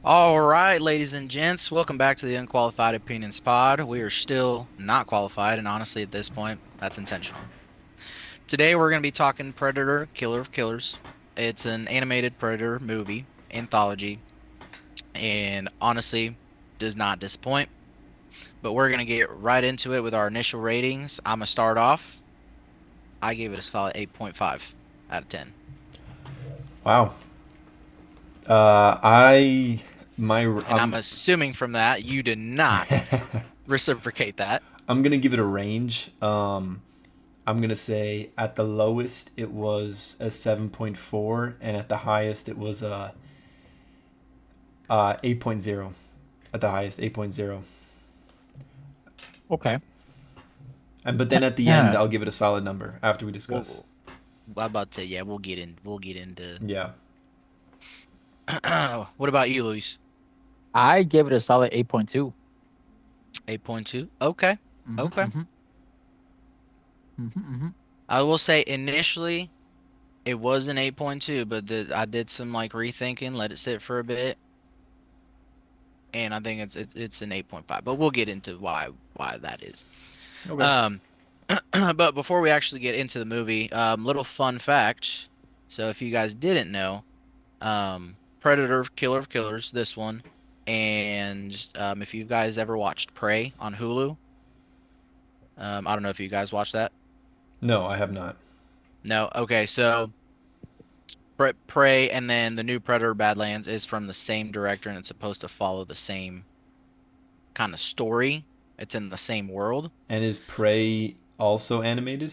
All right, ladies and gents, welcome back to the Unqualified Opinions pod. We are still not qualified, and honestly, at this point, that's intentional. Today, we're going to be talking Predator, Killer of Killers. It's an animated Predator movie, anthology, and honestly, does not disappoint. But we're going to get right into it with our initial ratings. I'm going to start off. I gave it a solid 8.5 out of 10. Wow. I my And I'm assuming from that, you did not reciprocate that. I'm gonna give it a range. I'm gonna say at the lowest it was a 7.4, and at the highest it was a 8.0. At the highest, 8.0. Okay. And but then at the end, Yeah. I'll give it a solid number after we discuss. We'll, I'm about to, yeah, we'll get into. Yeah. What about you, Luis? I give it a solid 8.2. 8.2. Okay. Mm-hmm, Okay. mm-hmm, mm-hmm. I will say initially it was an 8.2, but I did some like rethinking, let it sit for a bit, and I think it's an 8.5. But we'll get into why that is. Okay. Um, but before we actually get into the movie, little fun fact. So if you guys didn't know, Predator, Killer of Killers, this one, and if you guys ever watched Prey on Hulu, I don't know if you guys watched that. No, I have not. No. Okay, so Prey and then the new Predator Badlands is from the same director and it's supposed to follow the same kind of story. It's in the same world. And is Prey also animated?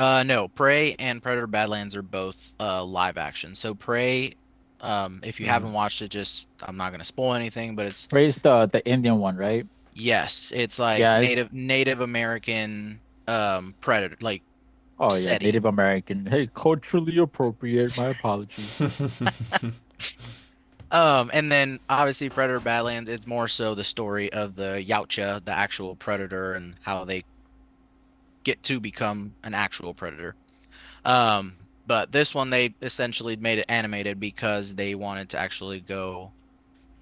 No, Prey and Predator Badlands are both live action. So Prey, if you Mm. haven't watched it, just I'm not gonna spoil anything, but it's Praise the Indian one, right? yes, it's like Yeah. Native American Predator like Oh yeah, Native setting. American. Hey, culturally appropriate. My apologies. And then obviously Predator Badlands is more so the story of the Yautja, the actual predator, and how they get to become an actual predator. But this one they essentially made it animated because they wanted to actually go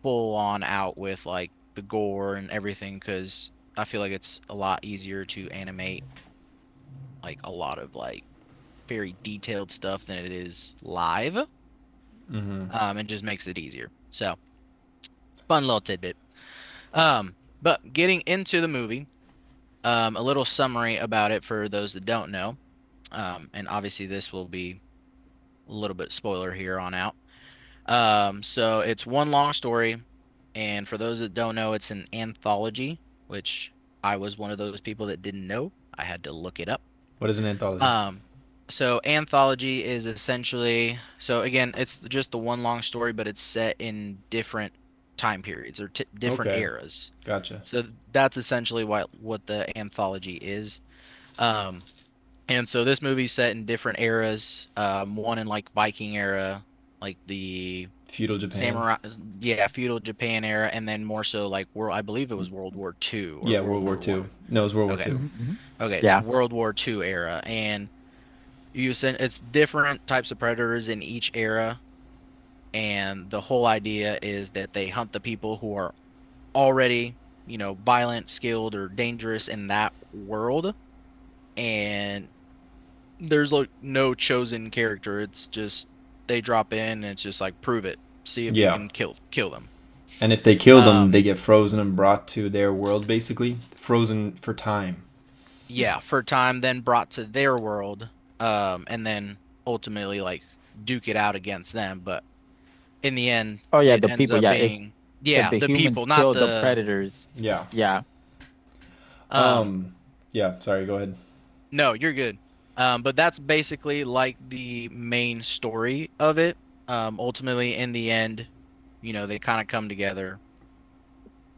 full on out with like the gore and everything because I feel like it's a lot easier to animate like a lot of like very detailed stuff than it is live. Mm-hmm. It just makes it easier. So fun little tidbit. But getting into the movie, a little summary about it for those that don't know. And obviously this will be a little bit spoiler here on out. So it's one long story, and for those that don't know, it's an anthology, which I was one of those people that didn't know. I had to look it up. What is an anthology? Um, so anthology is essentially, so again, it's just the one long story, but it's set in different time periods or t different Okay. eras. Gotcha. So that's essentially what the anthology is. Um, and so this movie's set in different eras. One in like Viking era, like the Feudal Japan. samurai, yeah, feudal Japan era, and then more so like world. I believe it was World War II or Yeah, World World War War Two. One. No, it was World War Okay, Two. Mm-hmm. okay, so Yeah. World War II era, and you send it's different types of predators in each era, and the whole idea is that they hunt the people who are already, violent, skilled, or dangerous in that world, and there's like no chosen character. It's just they drop in and it's just like prove it. See if you Yeah. can kill them. And if they kill them, Um they get frozen and brought to their world, basically. Frozen for time. yeah, for time then brought to their world and then ultimately like duke it out against them, but in the end Oh yeah, it the ends people. up Yeah. being If yeah, the the humans people, not kill the the predators, Yeah. yeah. um Um. Yeah. Sorry. Go ahead. no, you're good. But that's basically like the main story of it. Ultimately in the end, they kind of come together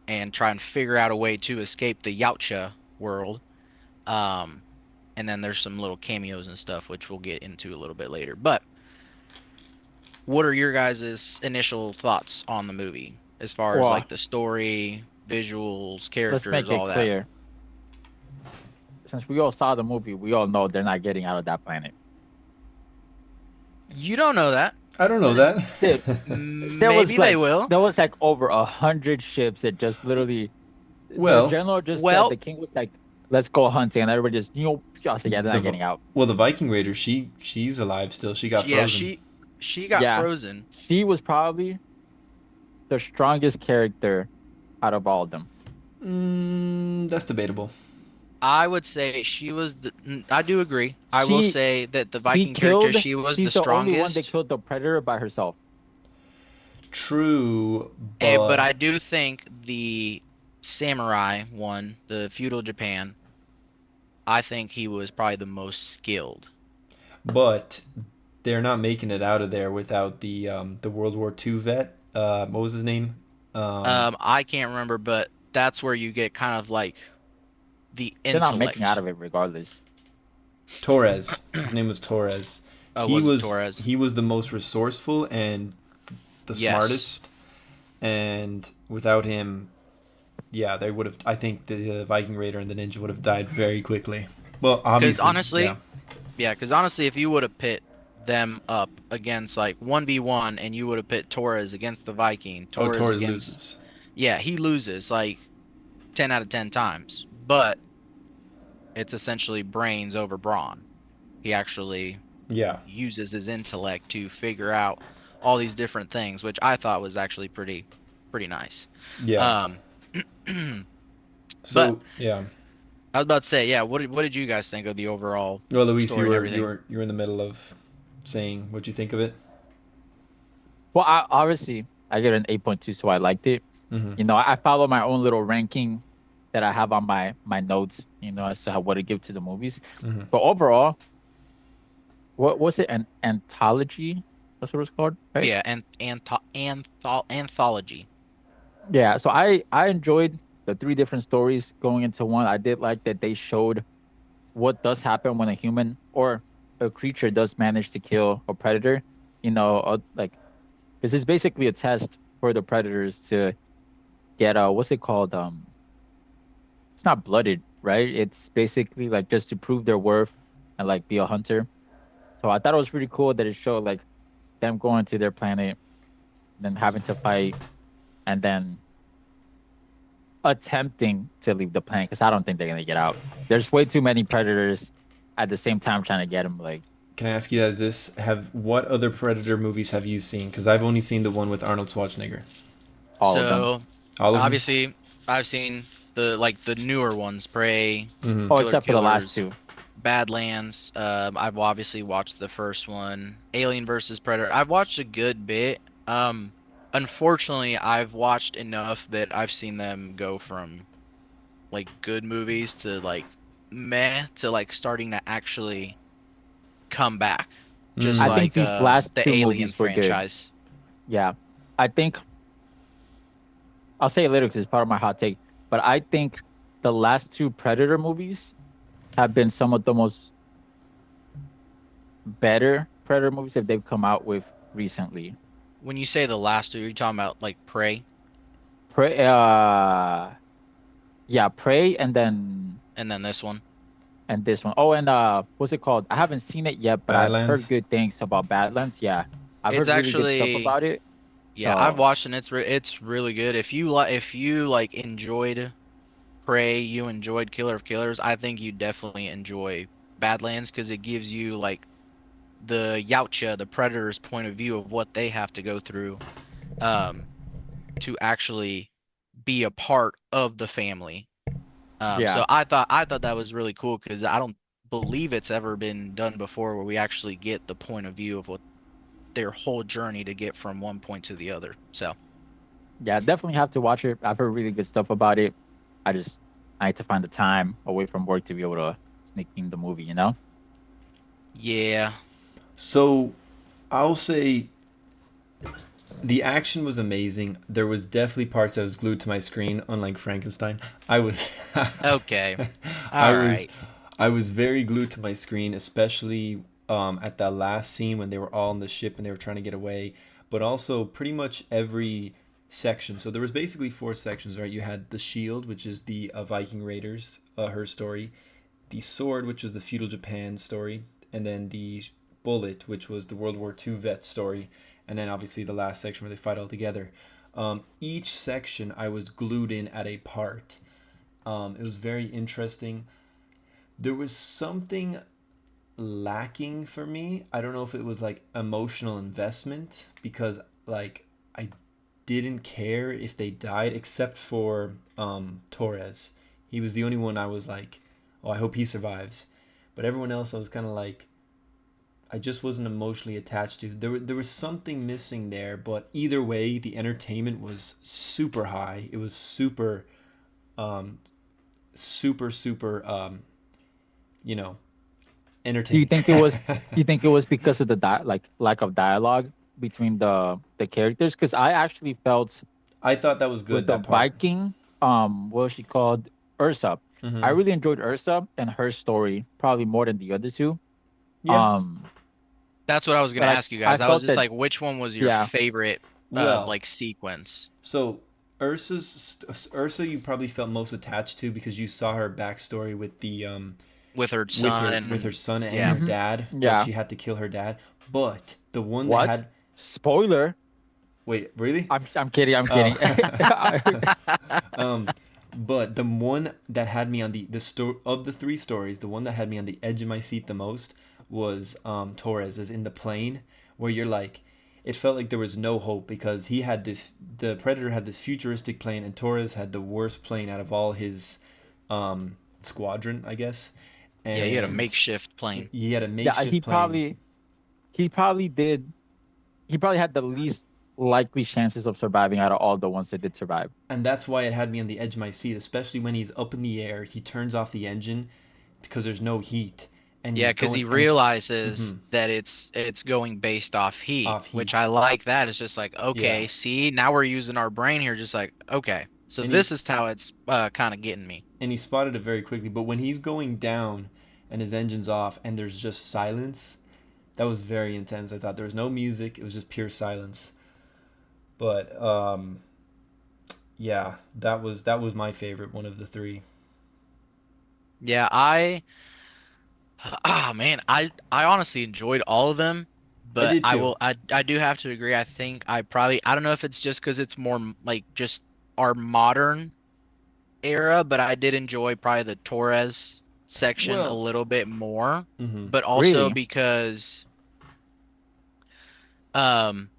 and try and figure out a way to escape the Yautja world. Um, and then there's some little cameos and stuff, which we'll get into a little bit later. But what are your guys' initial thoughts on the movie as far as Well, like the story, visuals, let's characters, make it all that? clear. Since we all saw the movie, we all know they're not getting out of that planet. You don't know that. I don't know that. Dude, Maybe they will. there was like over 100 ships that just literally the Well, general just said Well, the king was like, let's go hunting, and everybody just I was like, yeah, they're the not Vi- getting out. well the Viking Raider, she's alive still. She got yeah, frozen. she got Yeah, frozen. she was probably the strongest character out of all of them. That's debatable. I would say I do agree. I will say that the She Viking character, killed. she was She's the the only one that strongest. killed the predator by herself. True, But but I do think the samurai one, the feudal Japan, I think he was probably the most skilled. but they're not making it out of there without the World War II vet. What was his name? Um, I can't remember, but that's where you get kind of like the They're not making out intellect. of it regardless. Torres. His name was Torres. Oh, was it Torres? He was the most resourceful and the Yes. smartest. And without him, yeah, they would have. I think the Viking Raider and the ninja would have died very quickly. Well, Because obviously, yeah. honestly, yeah, because honestly, if you would have pit them up against like 1v1 and you would have pit Torres against the Viking, Oh, Torres Torres against, loses. yeah, he loses like 10 out of 10 times. But it's essentially brains over brawn. He actually Yeah, uses his intellect to figure out all these different things, which I thought was actually pretty nice. yeah. Um, but So yeah. I was about to say, yeah, what did you guys think of the overall Well, Luis, story and you everything? were you were in the middle of saying what you think of it. Well, obviously I get an 8.2, so I liked it. Mm-hmm. I follow my own little ranking that I have on my notes, as to what to give to the movies. Mm-hmm. But overall, what was it? An anthology? That's what it's called, right? Yeah, and anthology. Yeah. So I enjoyed the three different stories going into one. I did like that they showed what does happen when a human or a creature does manage to kill a predator. Like this is basically a test for the predators to get what's it called? It's not blooded, right? It's basically like just to prove their worth and like be a hunter. So I thought it was pretty cool that it showed like them going to their planet, then having to fight, and then attempting to leave the planet because I don't think they're gonna get out. There's way too many predators at the same time trying to get them. Like Can I ask you guys this? Have What other Predator movies have you seen? Because I've only seen the one with Arnold Schwarzenegger. all of them. So All of them. obviously, I've seen the newer ones, Prey, Mm-hmm. Oh, Killer except for the last Killers, two. Badlands. I've obviously watched the first one, Alien versus Predator. I've watched a good bit. Unfortunately, I've watched enough that I've seen them go from like good movies to like meh to like starting to actually come back. Just I Mm. think like these last the two Alien movies were good. franchise. Yeah, I think I'll say it later because it's part of my hot take. But I think the last two Predator movies have been some of the most better Predator movies that they've come out with recently. When you say the last two, you're talking about like Prey Prey, yeah, Prey, and then this one. and this one. Oh, and what's it called? I haven't seen it yet, but I've heard Badlands. good things about Badlands. Yeah, I've It's heard really good stuff actually about it. yeah, I've So watched and it's really good. If you enjoyed Prey, you enjoyed Killer of Killers, I think you definitely enjoy Badlands because it gives you like the Yautja, the Predator's point of view of what they have to go through um to actually be a part of the family. yeah, So I thought that was really cool because I don't believe it's ever been done before where we actually get the point of view of what their whole journey to get from one point to the other. So yeah, definitely have to watch it. I've heard really good stuff about it. I need to find the time away from work to be able to sneak in the movie. yeah, So I'll say the action was amazing. There was definitely parts that was glued to my screen, unlike Frankenstein. I was, okay, I all was, right. I was very glued to my screen, especially at that last scene when they were all on the ship and they were trying to get away. But also pretty much every section. So there was basically four sections, right? You had the shield, which is the Viking Raiders, her story, the sword, which is the feudal Japan story, and then the Bullet, which was the World War II vet story, and then obviously the last section where they fight all together. Each section I was glued in at a part. It was very interesting. There was something lacking for me. I don't know if it was like emotional investment because like I didn't care if they died except for Torres. He was the only one I was like, oh, I hope he survives. But everyone else I was kind of like I just wasn't emotionally attached to. There was something missing there, but either way, the entertainment was super high. It was super um super you know, Do you entertaining. think it was? You think it was because of the like lack of dialogue between the characters? Because I actually felt I thought that was with good the that part. Viking, what was she called? Ursa. I Mhm. really enjoyed Ursa and her story probably more than the other two. Yeah. Um, That's what I was gonna but ask you I guys. I was felt just that like, which one was your yeah. favorite, Well, like sequence so Ursa you probably felt most attached to because you saw her backstory with the with her with son her and son and yeah, her Hmm. dad that Yeah. she had to kill her dad. But the one that What? had Spoiler. wait, really? I'm kidding. I'm Oh. kidding. um but the one that had me on the story of the three stories, the one that had me on the edge of my seat the most was Torres is in the plane where you're like it felt like there was no hope because he had this the Predator had this futuristic plane and Torres had the worst plane out of all his squadron, I guess. yeah, you had a And makeshift plane. he had a Yeah, makeshift plane. he probably did he probably had the least likely chances of surviving out of all the ones that did survive. And that's why it had me on the edge of my seat, especially when he's up in the air, he turns off the engine because there's no heat and Yeah, he's because going he and it's realizes that it's going based off heat, off which heat. I like that. It's just like, Yeah. okay, see, now we're using our brain here, just like, okay, so And he this is how it's kind of getting me. and he spotted it very quickly, but when he's going down and his engine's off and there's just silence, that was very intense. I thought there was no music, it was just pure silence. But yeah, that was my favorite one of the three. Yeah, ah man, I honestly enjoyed all of them, I but did too. I do have to agree. I think I don't know if it's just because it's more like just our modern era, but I did enjoy probably the Torres section a Well, little bit more, mhm. but also Really? because um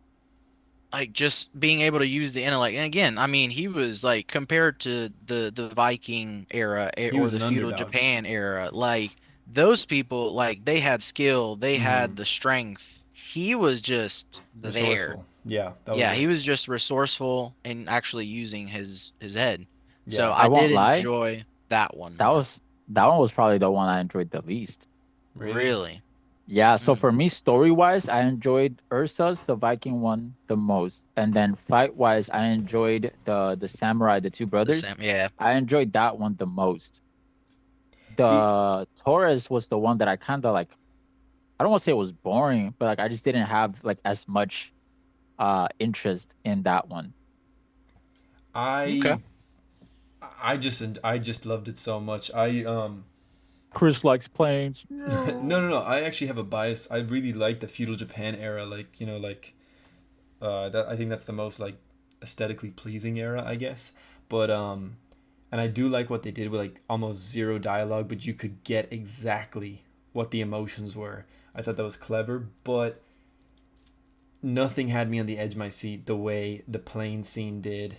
like just being able to use the intellect. And again, I mean, he was like compared to the Viking era He or was the an feudal underdog. Japan era, like those people, like they had skill, they had Mhm. the strength. He was just there. Resourceful. Yeah, that was Yeah, it. he was just resourceful and actually using his head. So Yeah. I I did won't lie. enjoy that one That more. was that one was probably the one I enjoyed the least. Really? Really. Yeah, so Mm, for me, story-wise, I enjoyed Ursa's, the Viking one, the most. And then fight-wise, I enjoyed the samurai, the two the brothers. same. Yeah. I enjoyed that one the most. See, The Taurus was the one that I kind of like, I don't want to say it was boring, but like I just didn't have like as much interest in that one. Okay. I I just loved it so much. Chris likes planes. No. I actually have a bias. I really like the feudal Japan era. Like that. I think that's the most like aesthetically pleasing era, I guess. But and I do like what they did with like almost zero dialogue, but you could get exactly what the emotions were. I thought that was clever, but nothing had me on the edge of my seat the way the plane scene did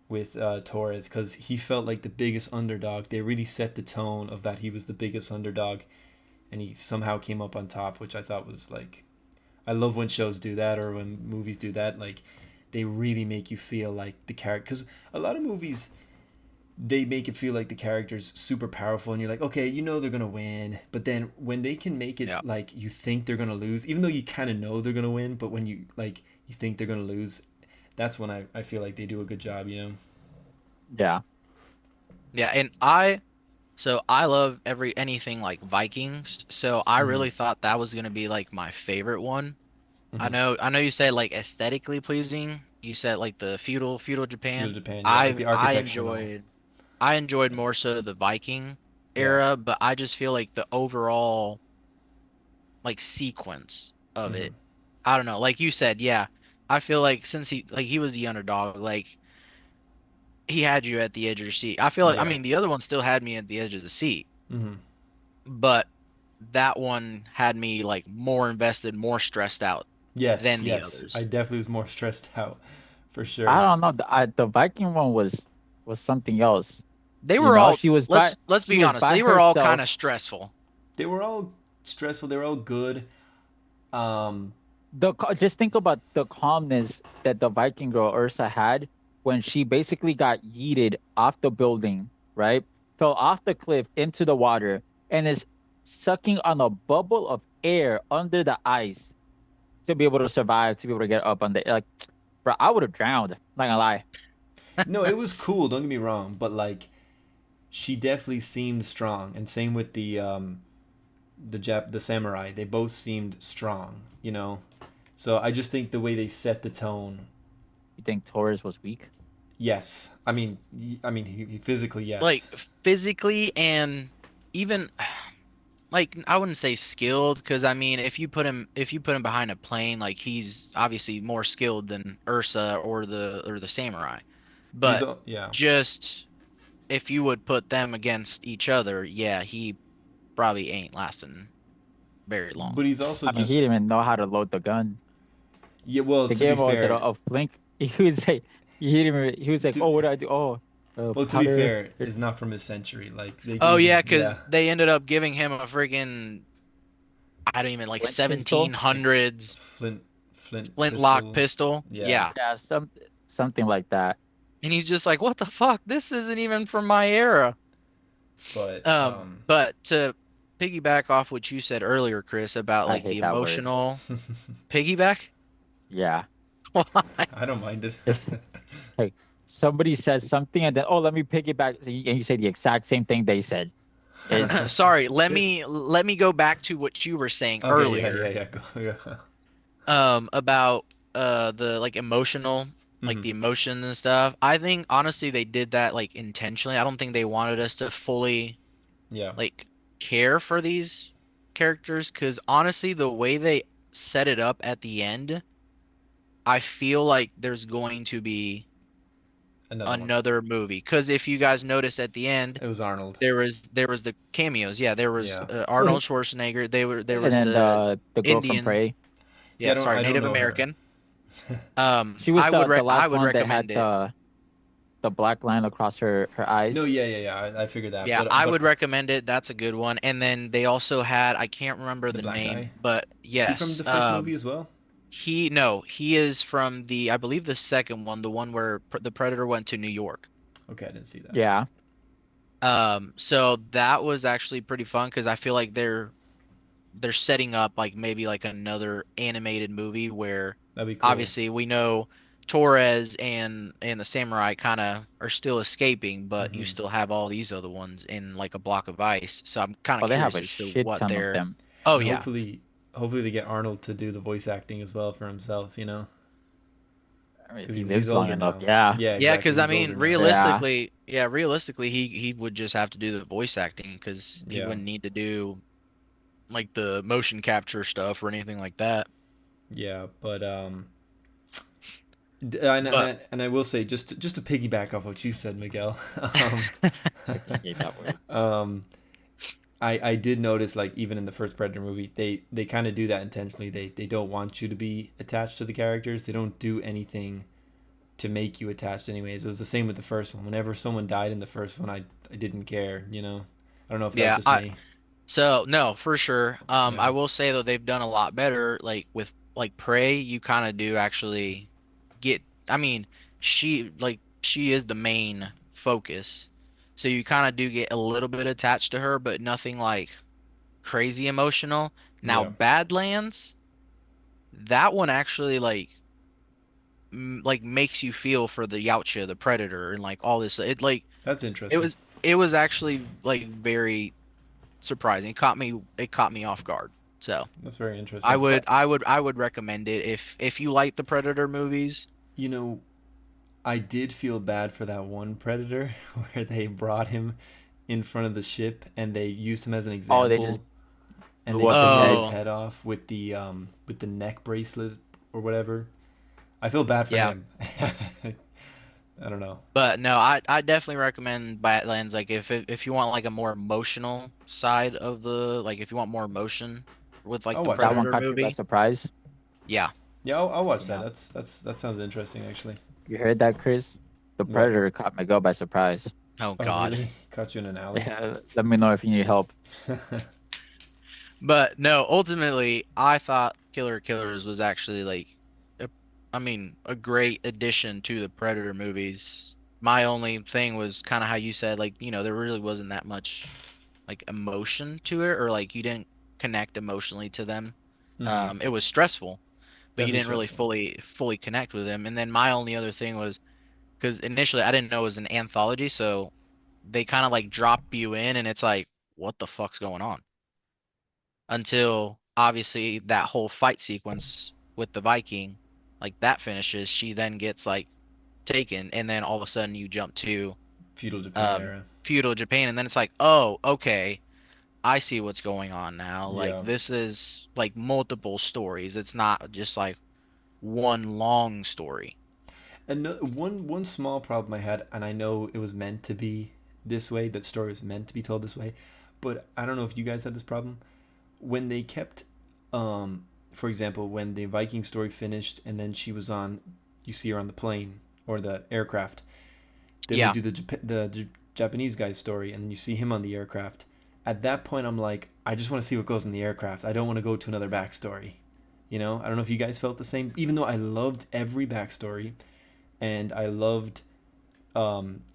with Torres because he felt like the biggest underdog. They really set the tone of that he was the biggest underdog, and he somehow came up on top, which I thought was like I love when shows do that or when movies do that. Like they really make you feel like the character because a lot of movies they make it feel like the character's super powerful and you're like okay they're gonna win, but then when they can make it Yeah. like you think they're gonna lose even though you kind of know they're gonna win, but when you like you think they're gonna lose, that's when I feel like they do a good job. Yeah. Yeah, and so I love every anything like Vikings. So I Mm-hmm. really thought that was gonna be like my favorite one. Mm-hmm. I know you said like aesthetically pleasing. You said like the feudal Feudal Japan. Japan, yeah, like the architecture and all. I enjoyed more so the Viking Yeah. era, but I just feel like the overall like sequence of Hmm. it. I don't know. Like you said, yeah. I feel like since he was the underdog, like he had you at the edge of your seat. I feel like I Yeah. mean the other one still had me at the edge of the seat, Hmm. but that one had me like more invested, more stressed out Yes, than the yes. I others. definitely was more stressed out for I sure. don't know. The Viking one was something else. They You were know, all let's she be was honest, by they were all kind herself. of stressful. They were all stressful. They were all good. Um, Just think about the calmness that the Viking girl Ursa had when she basically got yeeted off the building, right? Fell off the cliff into the water and is sucking on a bubble of air under the ice to be able to survive, to be able to get up on the like, bro, I would have drowned. Not gonna lie. no, it was cool. Don't get me wrong, but like she definitely seemed strong, and same with the samurai. They both seemed strong. You know, so I just think the way they set the tone. You think Torres was weak? Yes, I mean, physically, Like yes. physically and even like I wouldn't say skilled because I mean if you put him behind a plane like he's obviously more skilled than Ursa or the samurai. But he's But yeah. just if you would put them against each other, yeah, he probably ain't lasting very long. But he's also I mean, he just didn't even know how to load the gun. yeah. Well, The to be game was it fair, a flink. He was like, he was like, to oh, what do I do? Oh, well, to be powder, fair, is not from his century. Like they Oh gave yeah, him, because yeah, they ended up giving him a freaking I don't even like flint pistol. 1700s flint, flint flintlock pistol, pistol. yeah. Yeah. Yeah, something like that. And he's just like, what the fuck? This isn't even from my era. But But to piggyback off what you said earlier, Chris, about I like the hate that word. emotional piggyback. Yeah, I don't mind it. it's like somebody says something and then oh, let me piggyback. And you say the exact same thing they said. Is Sorry, let me go back to what you were saying Okay, yeah, yeah, earlier. yeah. Go, go. About the like emotional like Hmm. the emotion and stuff. I think honestly they did that like intentionally. I don't think they wanted us to fully Yeah, like care for these characters because honestly the way they set it up at the end, I feel like there's going to be another one. another movie because if you guys notice at the end It was Arnold. there was the cameos. Yeah, there was Yeah. Arnold Schwarzenegger. There and was then the the girl from Indian. Prey. See, Yeah, sorry, I don't Native know her. American. She was the I last would one that had recommend it. the black line across her No, eyes. yeah, yeah, yeah. I figured that, Yeah, I would but recommend it. That's a good one. And then they also had, I can't remember the the black name, guy. but Is he from yes, the first movie as well? he is from the, I believe the second one, the one where the Predator went to New York. Okay, I didn't see that. Yeah, So that was actually pretty fun because I feel like they're setting up like maybe like another animated movie where That'd be cool. obviously we know Torres and the samurai kind of are still escaping, but you Hmm. still have all these other ones in like a block of ice. So I'm kind of oh, they have curious a as to shit what ton of they're. them. Oh And yeah. hopefully they get Arnold to do the voice acting as well for himself. You know, I mean, if because he he's lives long older enough, now. yeah, Yeah, Yeah, exactly. because I He's mean, older now. yeah. realistically, he would just have to do the voice acting because he Yeah, wouldn't need to do like the motion capture stuff or anything like that. yeah. But But and I will say just to piggyback off what you said, Miguel. I hate that word. um, I did notice like even in the first Predator movie, they kind of do that intentionally. They don't want you to be attached to the characters. They don't do anything to make you attached anyways. It was the same with the first one. Whenever someone died in the first one, I didn't care, you know. I don't know if that was yeah, just I me. so no, for sure. Yeah. I will say though they've done a lot better. Like with like Prey, you kind of do actually get. I mean, she is the main focus, so you kind of do get a little bit attached to her, but nothing like crazy emotional. Now Yeah. Badlands, that one actually like makes you feel for the Yautja, the Predator, and like all this. That's It interesting. was it was actually like very surprising. It caught me off guard. So. That's very I interesting. would I would I would recommend it if you like the Predator movies. You know, I did feel bad for that one Predator where they brought him in front of the ship and they used him as an Oh, they just example and blew they up his blew head. his Oh, head off with the neck bracelet or whatever. I feel bad for yeah. him. I don't know. But no, I definitely recommend Badlands. Like if you want like a more emotional side of the like if you want more emotion with like I'll the watch That that. one Predator caught you by movie, surprise. yeah. Yeah, I'll watch that. Yeah. That sounds interesting actually. You heard that, Chris? The What? Predator caught Miguel by surprise. Oh Oh, God. really? Caught you in an alley? Yeah, let me know if you need help. But no, ultimately, I thought Killer Killers was actually like, a, I mean, a great addition to the Predator movies. My only thing was kind of how you said, like, there really wasn't that much like emotion to it, or like you didn't connect emotionally to them. Hmm. It was stressful, but you Definitely didn't really stressful. fully connect with them. And then my only other thing was because initially I didn't know it was an anthology, so they kind of like drop you in, and it's like, what the fuck's going on? Until obviously that whole fight sequence with the Viking, like that finishes, she then gets like taken, and then all of a sudden you jump to Feudal Japan um era. feudal Japan, and then it's like, oh, okay, I see what's going on now. Like Yeah. this is like multiple stories. It's not just like one long story. And one small problem I had, and I know it was meant to be this way. That story was meant to be told this way, but I don't know if you guys had this problem when they kept, for example, when the Viking story finished, and then she was on, you see her on the plane or the aircraft. Then they Yeah. do the Japanese guy's story, and then you see him on the aircraft. At that point, I'm like, I just want to see what goes in the aircraft. I don't want to go to another backstory. I don't know if you guys felt the same. Even though I loved every backstory, and I loved,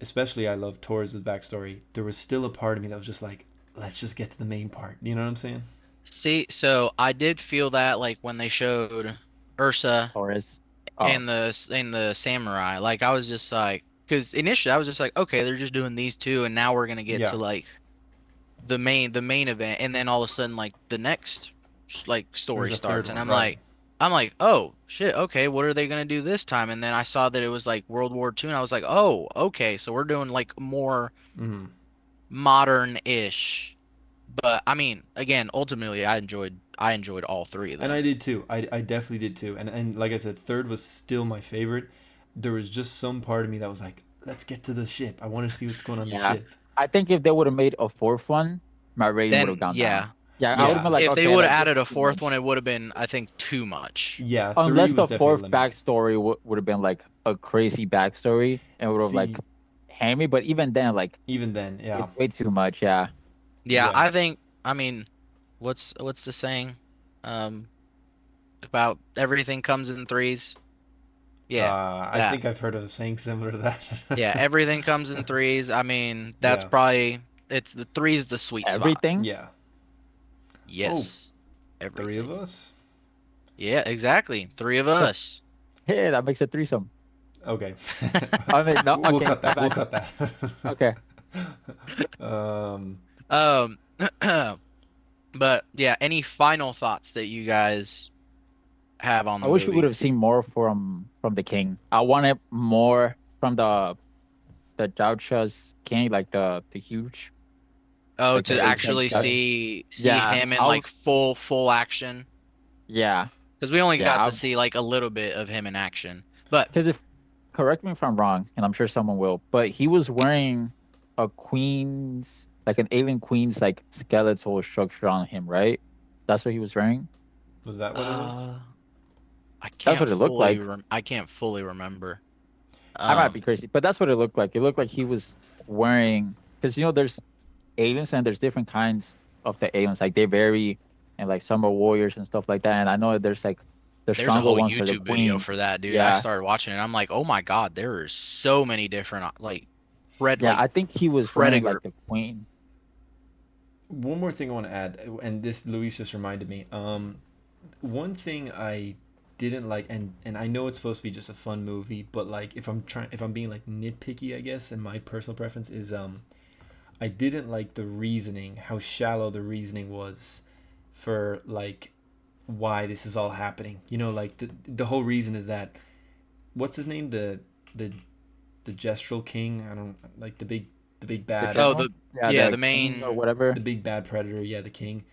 especially I loved Torres' backstory, there was still a part of me that was just like, let's just get to the main part. You know what I'm saying? See, so I did feel that like when they showed Ursa Taurus. Oh, and the samurai, like I was just like, because initially I was just like, okay, they're just doing these two, and now we're gonna get Yeah. to like the main event, and then all of a sudden like the next like There's story a third starts, and one, I'm right? like, oh shit, okay, what are they gonna do this time? And then I saw that it was like World War II, and I was like, oh, okay, so we're doing like more Mm-hmm. modern-ish. But I mean, again, ultimately, I enjoyed all three of And I them. did too. I definitely did too. And like I said, third was still my favorite. There was just some part of me that was like, let's get to the ship. I want to see what's going on the yeah. ship. I think if they would have made a fourth one, my rating would Then have gone down. yeah, Yeah, I would have Yeah. been like, if they okay, would have like this added is a too fourth one, much. it would have been, I think, too much. Yeah, three Unless was the definitely a fourth limit. backstory would have been like a crazy backstory and would have like See, hammy. But even then, like even then, yeah. it's way too much. Yeah. Yeah, Yeah. I think. I mean, what's the saying? Um, about everything comes in threes. Yeah, I that. think I've heard of a saying similar to Yeah, that. everything comes in threes. I mean, that's Yeah. probably it's the three's the sweet spot. Everything. Yeah. Oh, Yes, three of everything. us? Yeah, exactly. Three of us. Yeah, that makes a threesome. Okay. I mean, no. We'll Okay, cut my that. We'll bad. cut that. Okay. um, Um, but yeah, any final thoughts that you guys have on I the wish we would movie? have seen more from the king. I wanted more from the Jausha's king, like the huge, Oh, like the to the ancient actually huge guy. guy. see Yeah, him in like full action. yeah, Because we only got yeah. to see like a little bit of him in action. But Because if correct me if I'm wrong, and I'm sure someone will, but he was wearing a queen's, like an alien queen's, like skeletal structure on him, right? That's what he was wearing. Was that what it was? uh I That's can't what it looked fully like. I can't fully remember. I might be Um crazy, but that's what it looked like. It looked like he was wearing, because there's aliens and there's different kinds of the aliens. Like they vary, and like some are warriors and stuff like that. And I know that there's like the there's a stronger whole ones are the YouTube video queens. for that, dude. I Yeah, started watching it. I'm like, "Oh my God, there are so many different like yeah. I think he was wearing like predator." the queen. One more thing I want to add, and this Luis just reminded me. One thing I didn't like, and I know it's supposed to be just a fun movie, but like if I'm being like nitpicky, I guess, and my personal preference is I didn't like the reasoning, how shallow the reasoning was for like why this is all happening. Like the whole reason is that what's his name, the the gestural king. I don't like the big The bad Oh, general? the Yeah, yeah, the the king or main whatever. the big bad predator. Yeah, the king.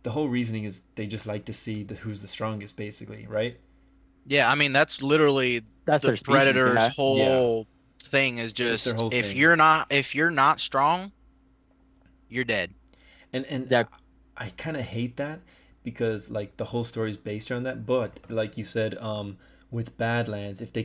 the whole reasoning is they just like to see who's the strongest, basically, right? Yeah, I mean that's literally That's the their species. predator's Yeah. Yeah, whole thing is that's their just whole if thing. you're not strong, you're dead. And Yeah. I kind of hate that because like the whole story is based around that. But like you said, with Badlands, if they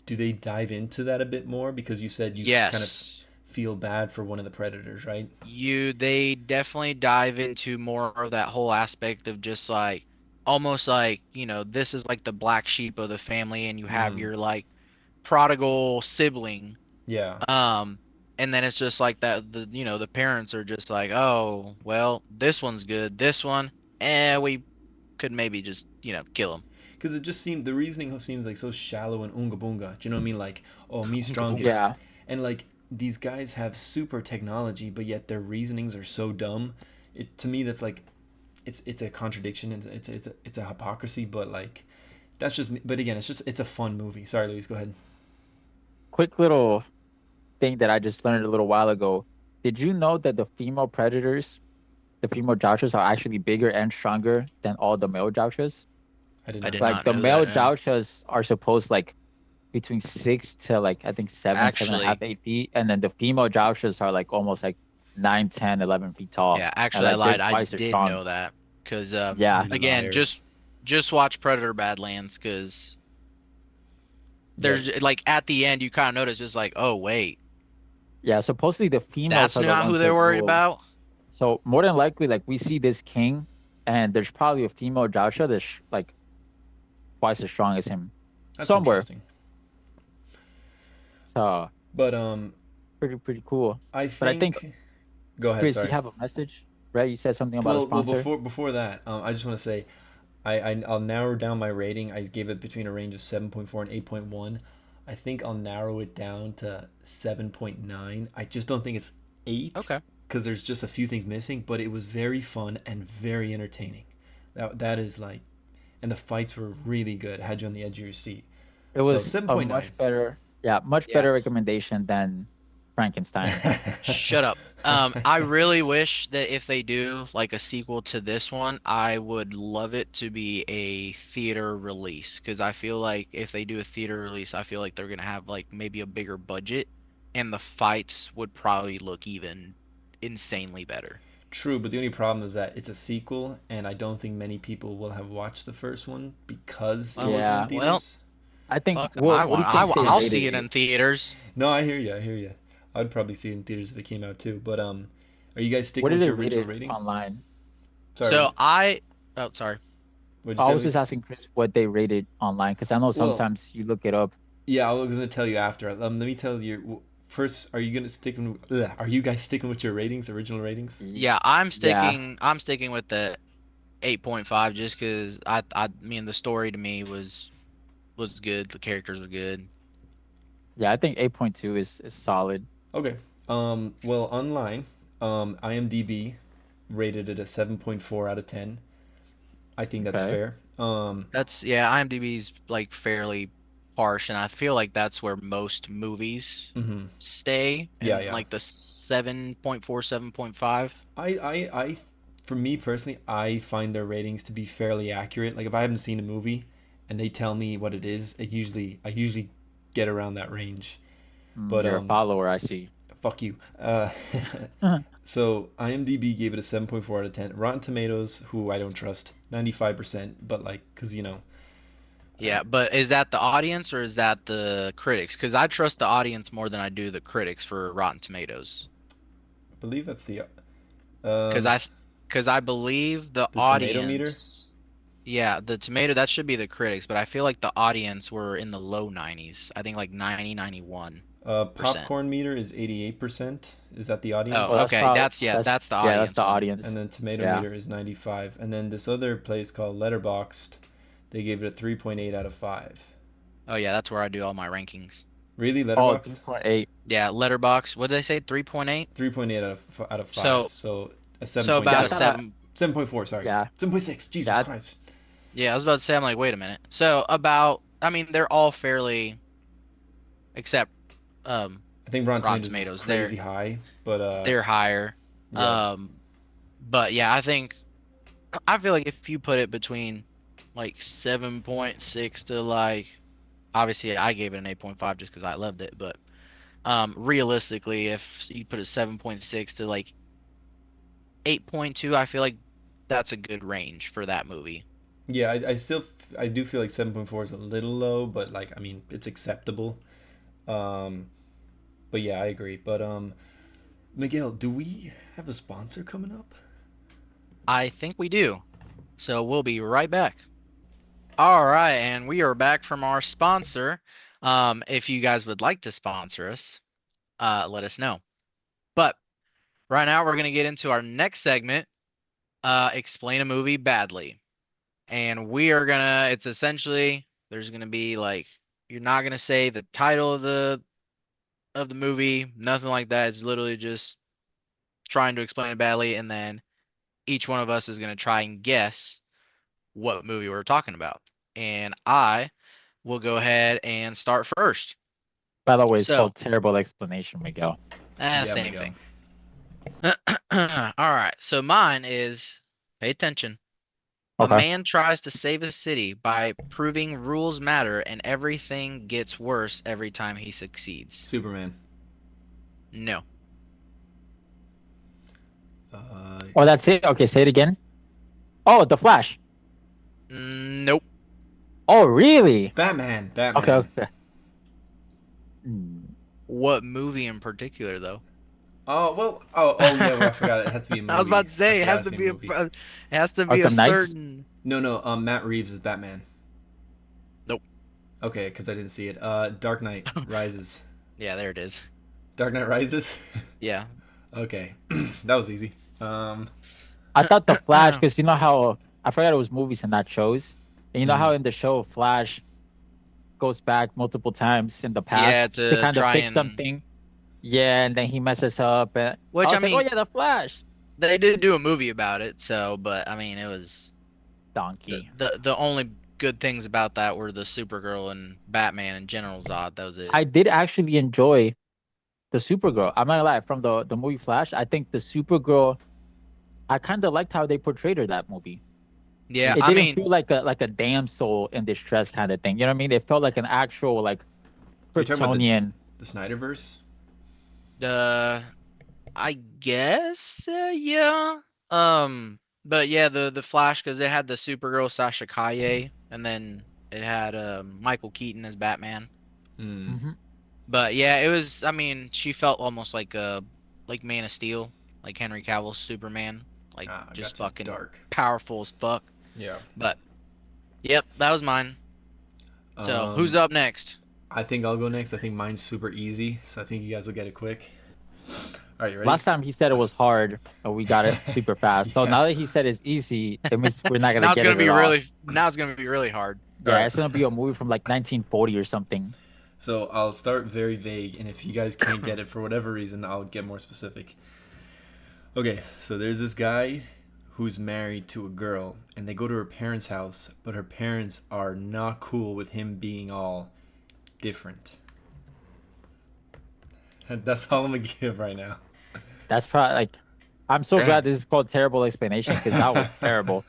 do they dive into that a bit more? Because you said you kind of Yes. feel bad for one of the predators, right? They definitely dive into more of that whole aspect of just like almost like, this is like the black sheep of the family and you have Mm-hmm. your like prodigal sibling. Yeah, Um and then it's just like that the parents are just like, "Oh, well, this one's good. This one, we could maybe just, kill him." because it just seemed the reasoning seems like so shallow and unga bunga. Do you know what I mean? Like, oh, me Oonga boonga. strongest, Yeah. and like these guys have super technology, but yet their reasonings are so dumb. It to me that's like it's a contradiction and it's a hypocrisy. But like that's just. But again, it's a fun movie. Sorry, Luis, go ahead. Quick little thing that I just learned a little while ago. Did you know that the female Joushas, are actually bigger and stronger than all the male Joushas? I did I not did know Like not that. the know male that. Yeah. Joushas are supposed like between 6 to like I think 7, 7.5, Actually, 8 feet, and then the female Joushas are like almost like 9, 10, 11 feet tall, yeah, and actually I like they're lied. I twice as did strong. know that because Yeah, You again, liar. just watch Predator Badlands because Yeah, there's like at the end you kind of notice just like, "Oh, wait. yeah. Supposedly the females That's are the not who ones they're that worried rule. about." So more than likely, like we see this king, and there's probably a female Jousha that's like twice as strong as him that's somewhere. interesting. So But pretty cool. I But I think think. Go ahead. Chris, you Sorry. have a message, right? You said something about a Well, sponsor. before that, I just want to say I'll narrow down my rating. I gave it between a range of 7.4 and 8.1. I think I'll narrow it down to 7.9. I just don't think it's 8 Okay. because there's just a few things missing, but it was very fun and very entertaining. That is like, and the fights were really good. Had you on the edge of your seat. It So was a 7.9. much better, yeah, much Yeah. better recommendation than Frankenstein. Shut up. I really wish that if they do like a sequel to this one, I would love it to be a theater release because I feel like if they do a theater release, I feel like they're gonna have like maybe a bigger budget and the fights would probably look even insanely better. True, but the only problem is that it's a sequel, and I don't think many people will have watched the first one because it Well, wasn't in Yeah, well, theaters. I think fuck 'em. what do you think they I'll rated see it it? in theaters. No, I hear you. I hear you. I'd probably see it in theaters if it came out too. But are you guys What sticking did with they your rate original it rating? online? Sorry, So oh, sorry. what'd you I say, was just Luis? asking Chris what they rated online because I know Well, sometimes you look it up. yeah, I was gonna tell you after. Let me tell you first. Are you gonna sticking? Are you guys sticking with your ratings, original ratings? Y- Yeah, Yeah, I'm sticking with the 8.5 just because I mean the story to me was good. The characters were good. yeah, I think 8.2 is solid. Okay. Well, online, IMDb rated it a 7.4 out of 10. I think that's Okay. fair. That's yeah, IMDb's like fairly harsh, and I feel like that's where most movies hmm stay Yeah, in yeah. like the 7.4, 7.5. I, for me personally, I find their ratings to be fairly accurate. Like if I haven't seen a movie and they tell me what it is, I usually get around that range. But You're a follower, I see. fuck you. So IMDb gave it a 7.4 out of 10. Rotten Tomatoes, who I don't trust, 95%. But like, cause uh, Yeah, but is that the audience or is that the critics? Because I trust the audience more than I do the critics for Rotten Tomatoes. I believe that's Because um I because I believe the the tomato meter. audience. Yeah, the tomato, that should be the critics, but I feel like the audience were in the low 90s. I think like 90, 91%. Popcorn meter is 88%. Is that the Oh, Oh, audience? that's okay. probably That's the yeah, that's the audience one. And audience. then tomato Yeah. meter is 95. And then this other place called Letterboxd, they gave it a 3.8 out of 5. Oh yeah, that's where I do all my rankings. Really, Oh, Letterboxd? 3.8. Yeah, Letterbox. What did they say? 3.8? 3.8 out of 5. So So a so about Yeah, I a 7.2. thought I 7. 7.4, sorry. yeah, 7.6. Jesus yeah, Christ. Yeah, I was about to say I'm like, wait a minute. So about I mean they're all fairly except um I think Rotten Rotten Tomatoes is Tomatoes. crazy high, but They're higher. yeah. Um but yeah, I think I feel like if you put it between like 7.6 to like, obviously I gave it an 8.5 just because I loved it, but realistically, if you put a 7.6 to like 8.2, I feel like that's a good range for that movie. Yeah, I do feel like 7.4 is a little low, but like I mean it's acceptable. Um, but yeah, I agree. But Miguel, do we have a sponsor coming up? I think we do. So we'll be right back. All right, and we are back from our sponsor. If you guys would like to sponsor us, let us know. But right now we're gonna get into our next segment, explain a movie badly. And we are gonna, it's essentially there's gonna be like you're not gonna say the title of the movie, nothing like that. It's literally just trying to explain it badly, and then each one of us is gonna try and guess what movie we're talking about. And I will go ahead and start first. By the way, it's So, called terrible explanation, Miguel. Yeah, same Miguel. thing. All right. So mine is, pay attention. A Okay. man tries to save a city by proving rules matter and everything gets worse every time he succeeds. Superman. No. Uh, Oh, that's it. Okay, say it again. Oh, The Flash. Nope. Oh, really? Batman. Okay, Batman. okay. Hmm. What movie in particular, though? Oh well. Oh yeah. Well, I forgot it has to be a I was movie. about to I say it forgot it has has to to be a be movie. it has to be a Arkham Knights. certain. No, no. Matt Reeves is Batman. Nope. Okay, because I didn't see it. Dark Knight Rises. Yeah, there it is. Dark Knight Rises. Yeah. Okay, that was easy. Um, I thought The Flash, because you know how I forgot it was movies and not shows. And you know how mhm. in the show Flash goes back multiple times in the Yeah, past to to kind of try fix and, something. Yeah, and then he messes up. And I which I was like, oh mean, yeah, The Flash. they did do a movie about it, so but I mean it was Donkey. the only good things about that were the Supergirl and Batman and General Zod. That was it. I did actually enjoy the Supergirl. I'm not gonna lie, from the movie Flash, I think the Supergirl, I kind of liked how they portrayed her that movie. Yeah, It I didn't mean feel like a damsel in distress kind of thing. You know what I mean? It felt like an actual like You're talking about Kryptonian. the Snyderverse. the I guess yeah. But yeah, the Flash because it had the Supergirl Sasha Kaye, and then it had Michael Keaton as Batman. Hmm. Hmm. But yeah, it was. I mean, she felt almost like Man of Steel, like Henry Cavill's Superman, like Ah, I just got you. fucking Dark. powerful as fuck. Yeah. But yep, that was mine. So who's Um, up next? I think I'll go next. I think mine's super easy, so I think you guys will get it quick. All right, you ready? Last time he said it was hard, but we got it super fast. So Yeah. now that he said it's easy, it means we're not gonna Now it's get gonna it be at all. really. Now it's gonna be really hard. All Yeah, right. it's gonna be a movie from like 1940 or something. So I'll start very vague, and if you guys can't get it for whatever reason, I'll get more specific. Okay, so there's this guy who's married to a girl, and they go to her parents' house, but her parents are not cool with him being all different. And that's all I'm gonna give right now. That's probably like, I'm so glad Damn. this is called terrible explanation because that was terrible.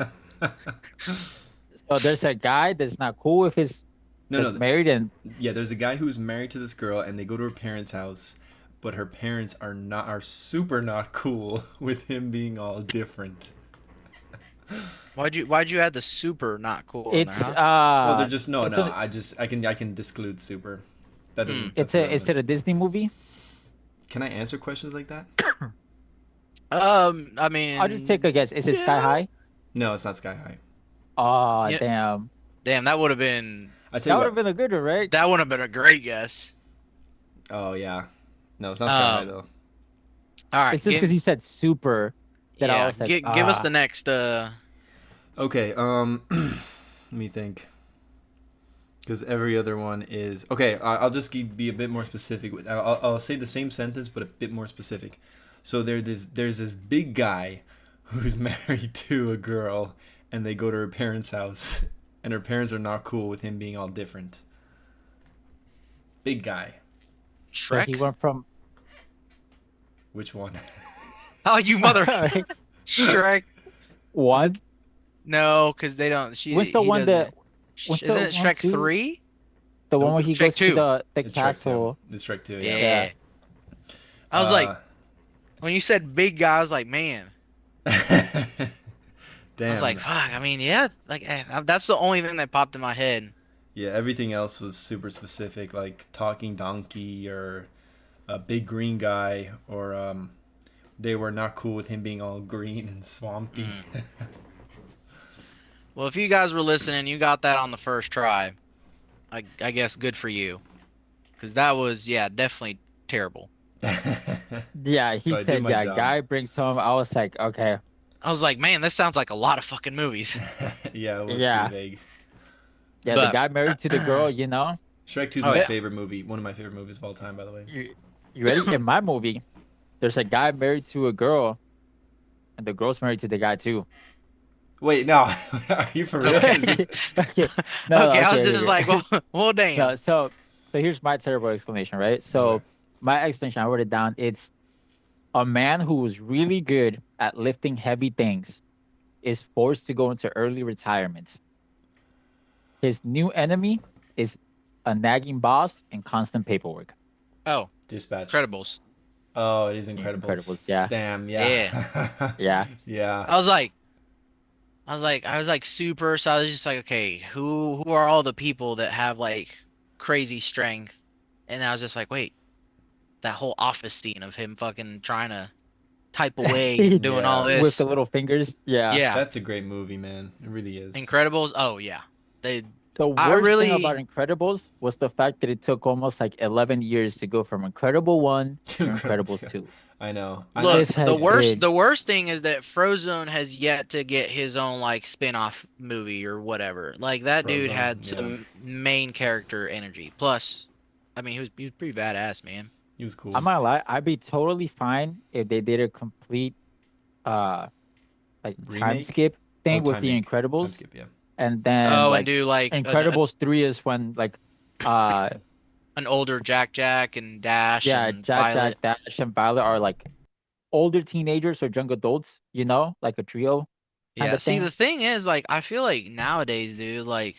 So there's a guy that's not cool with his No, that's no, married and yeah. There's a guy who's married to this girl, and they go to her parents' house, but her parents are super not cool with him being all different. Why'd you add the super not cool in there, it's huh? Well, they're just no, it's no. a I can disclude super. That Hmm. doesn't. That's is irrelevant. it a Disney movie? Can I answer questions like that? I I'll just take a mean, guess. Is it Sky yeah. High? No, it's not Sky High. Oh Yeah. damn. Damn, that would have been I tell That you would have what. been a good one, right? that would have been a great guess. Oh yeah. No, it's not Sky High Um. though. All right. It's just because he said super that I Yeah. was like, Give us the next. Okay. Let me think. Because every other one is okay. I'll just be a bit more specific. I'll say the same sentence, but a bit more specific. So there's this big guy who's married to a girl, and they go to her parents' house, and her parents are not cool with him being all different. Big guy. so he Shrek. went from Which one? Oh, you mother. Shrek. one. No, because they don't. What's the He one that? doesn't. What's the Isn't it one Shrek too? 3? The one Nope. where he Shrek goes to 2. the It's Shrek 2. castle. It's Shrek 2, yeah. Yeah. Yeah. I was like, Uh, when you said big guy, I was like, man. I was like, damn. fuck. I mean, yeah. Like, that's the only thing that popped in my head. Yeah, everything else was super specific, like talking donkey or a big green guy, or they were not cool with him being all green and swampy. Mm. Well, if you guys were listening, you got that on the first try. I guess good for you, because that was, yeah, definitely terrible. Yeah, he So I did said, my yeah, job. guy brings home. I was like, okay, I was like, man, this sounds like a lot of fucking movies. Yeah, it was pretty yeah, vague. yeah, the But, guy married to the girl, Shrek 2 is oh my Eh, yeah. favorite movie. One of my favorite movies of all time, by the way. you ready? In my movie, there's a guy married to a girl, and the girl's married to the guy too. Wait, no. Are you for real? Okay. Is it? Okay, no, Okay, I was okay, just okay, like, well, okay. well, No, damn. so here's my terrible explanation, right? Okay. So my explanation, I wrote it down. It's a man who was really good at lifting heavy things is forced to go into early retirement. His new enemy is a nagging boss and constant paperwork. Oh, Dispatch. Incredibles. Oh, it is Yeah, Incredibles. Incredibles, yeah, Damn, yeah. Yeah. yeah. Yeah. I was like, I was like super. So I was just like, okay, who are all the people that have like crazy strength? And I was just like, wait, that whole office scene of him fucking trying to type away and doing all Yeah. With the this. little fingers, yeah. Yeah, That's a great movie, man. It really is. Incredibles. Oh yeah, they. The I worst thing about really. Incredibles was the fact that it took almost like 11 years to go from Incredible 1 to Incredibles, Incredibles yeah. 2. I know. Look, This the has Yeah. worst been the worst thing is that Frozone has yet to get his own like spin-off movie or whatever. Like that dude Frozone, had yeah. some main character energy. Plus, I mean, he was pretty badass, man. He was cool. I'm not gonna lie, I'd be totally fine if they did a complete uh like time Remake? skip Oh, thing with time the make. Time Incredibles, skip, yeah. and then Oh, and like do like Incredibles 3 is when like uh an older Jack and Dash yeah, and Jack, Violet. Dash, and Violet are like older teenagers or young adults, like a trio kind Yeah, of see, thing. the thing is, like, I feel like nowadays, dude, like,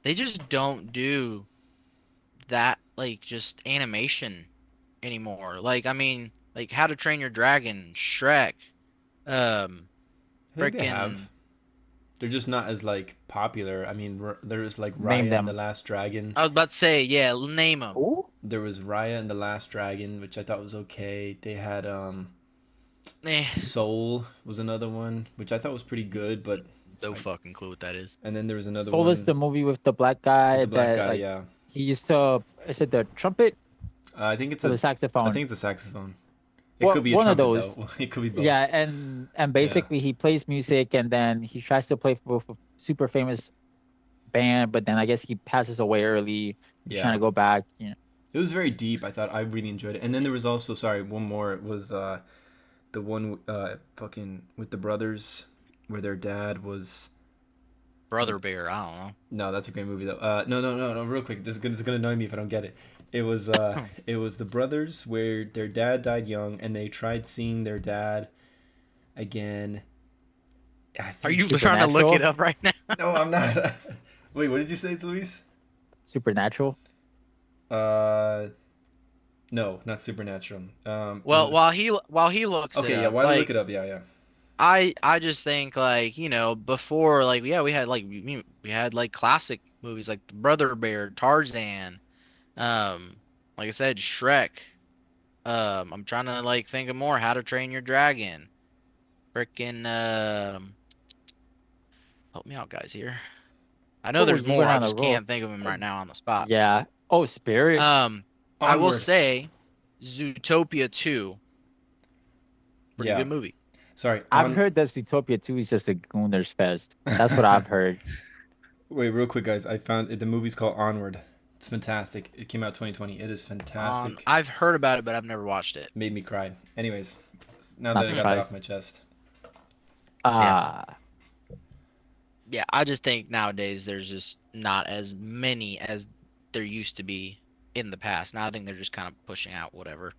they just don't do that, like, just animation anymore. Like, I mean, like, How to Train Your Dragon, Shrek, um, I think they have. frickin' They're just not as like popular. I mean, there's like Name Raya and the them. Last Dragon. I was about to say, yeah, name them. Who? There was Raya and the Last Dragon, which I thought was okay. They had Eh, Soul was another one, which I thought was pretty good, but no I, fucking clue what that is. and then there was another Soul is one the movie with the black with guy the black that guy. like Yeah, he used to, is it the trumpet I think or the I saxophone? think it's a saxophone. It Well, could be a one of trumpet those. though. It could be both. Yeah, and Yeah, basically he plays music and then he tries to play for a super famous band, but then I guess he passes away early. He's trying yeah. to go back. It was very deep. I thought I really enjoyed it. And then there was also, sorry, one more. It was the one fucking with the brothers where their dad was. Brother Bear, I don't No, that's a great movie though. No. Real quick, this is gonna annoy me if I don't get it. It was know. it was the brothers where their dad died young, and they tried seeing their dad again. I Are think. you trying to look it Supernatural, up right now? No, I'm not. Wait, what did you say, Luis? Supernatural. Uh, no, not Supernatural. Was Well, it? while he looks it Okay, yeah. up, Why don't you look like it up? Yeah, yeah. I just think like before like yeah we had like we had like classic movies like Brother Bear, Tarzan, um like I said Shrek. I'm trying to like think of more. How to Train Your Dragon. Frickin' help me out guys here. I know Oh, there's you more. went I on a just roll. can't think of them Uh, right now on the spot. Yeah. Oh, Spirit. Um I will Onward. say Zootopia 2, pretty Yeah. good movie. Sorry. I've heard that Zootopia 2 is just a Gooners fest. That's what I've heard. Wait, real quick, guys. I found it. The movie's called Onward. It's fantastic. It came out 2020. It is fantastic. I've heard about it but I've never watched it. Made me cry. Anyways, now Not that I got that off surprised. my chest. Yeah. Uh Yeah, I just think nowadays there's just not as many as there used to be in the past. Now I think they're just kind of pushing out whatever.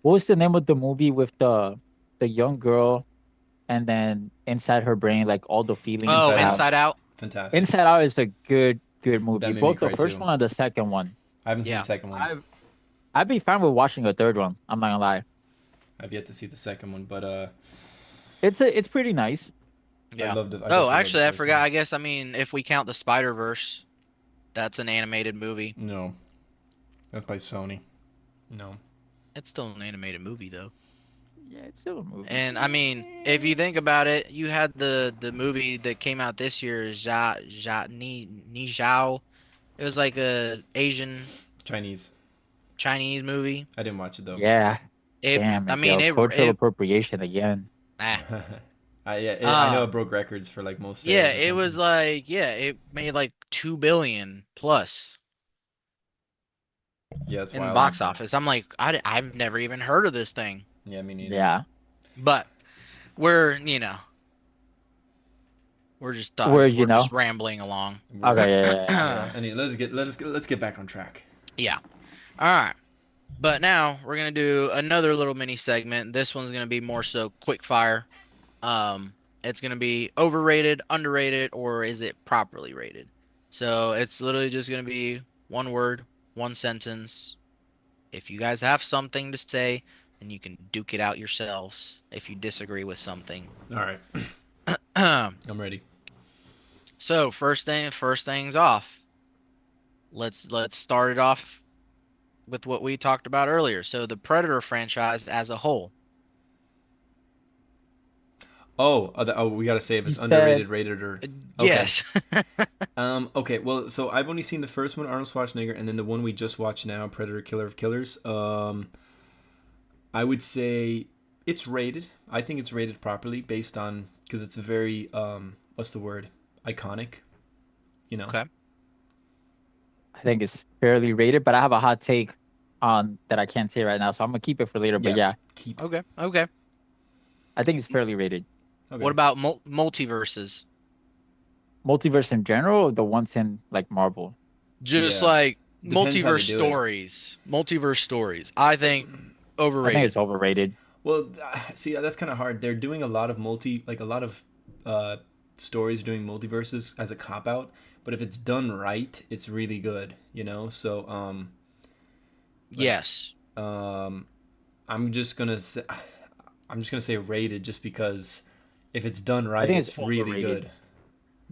what was the name of the movie with the young girl? and then inside her brain, like all the feelings Oh, Inside that. Out, Inside Out. fantastic. Inside Out is a good movie. That made me Both the cry first too. one and the second one. I haven't seen the Yeah. second one. I'd be fine with watching a third one. I'm not gonna lie. I've yet to see the second one, but It's pretty nice. I Yeah. loved it. I Oh, definitely loved the actually, I first forgot. one. I guess I mean if we count the Spider-Verse, that's an animated movie. No, that's by Sony. No. It's still an animated movie though. Yeah, it's still a movie. And I mean, if you think about it, you had the movie that came out this year, Ni Zhao. It was like a Asian Chinese. Chinese movie. I didn't watch it though. Yeah. Damn, I mean, Miguel. Cultural appropriation again. eh. I know Uh, it broke records for like most yeah, sales or it was something. like, yeah, it made like 2 billion plus Yeah, it's in the wild. box office. I'm like, I've never even heard of this thing. Yeah, me neither. Yeah. But we're, you know, Whereas, we're just rambling along. We're Okay, yeah. yeah. Anyway, let's get back on track. Yeah. All right. But now we're gonna do another little mini segment. This one's gonna be more so quick fire. Um, it's gonna be overrated, underrated, or is it properly rated? So it's literally just gonna be one word, one sentence. If you guys have something to say, then you can duke it out yourselves if you disagree with something. All right, I'm ready. So first things off. Let's start it off with what we talked about earlier. So the Predator franchise as a whole. We gotta say if You it's said underrated, rated, or okay. Yes. Okay. Well, so I've only seen the first one, Arnold Schwarzenegger, and then the one we just watched now, Predator, Killer of Killers. I would say it's rated. I think it's rated properly based on because it's a very what's the word? Iconic. You know. Okay. I think it's fairly rated, but I have a hot take on that I can't say right now, so I'm gonna keep it for later. But Yeah. yeah, Keep. Okay. Okay. I think it's fairly rated. Okay. What about multiverses? Multiverse in general, or the ones in like Marvel. Just Yeah. like Depends how they multiverse do it. stories. Multiverse stories. I think I think overrated. it's overrated. Well, see, that's kind of hard. They're doing a lot of like a lot of uh, stories doing multiverses as a cop out. But if it's done right, it's really good. You know. So like Yes. um, I'm just gonna say, I'm just gonna say rated just because if it's done I right, think it's it's really overrated. good.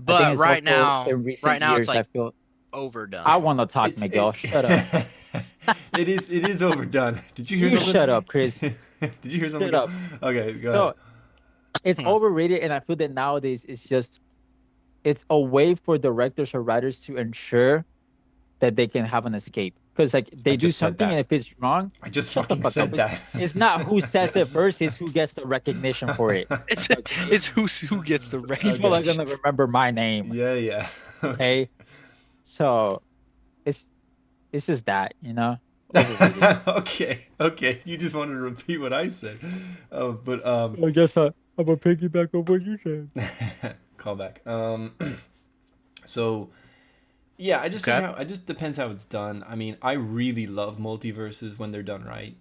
I think But it's also in right recent now it's years. I like feel I overdone. want to talk, It's it. Miguel. Shut up. It is overdone. Did you hear You something? shut up, Chris. Did you hear something? Shut up. Okay, go ahead. No, it's Hmm. overrated, and I feel that nowadays it's a way for directors or writers to ensure that they can have an escape. Because like I they do just said something, and that. if it's wrong, I just shut the fucking fuck up. said that. It's not who says it first; it's who gets the recognition for it. It's Okay, it's who gets the people are Okay. recognition. gonna remember my name. Yeah, yeah. Okay. Okay, so it's it's just that overrated. Okay. Okay. You just wanted to repeat what I said. But I guess I'm gonna piggyback on what you said. call back. So yeah, I just think Okay. how it just depends how it's done. I mean, I really love multiverses when they're done right.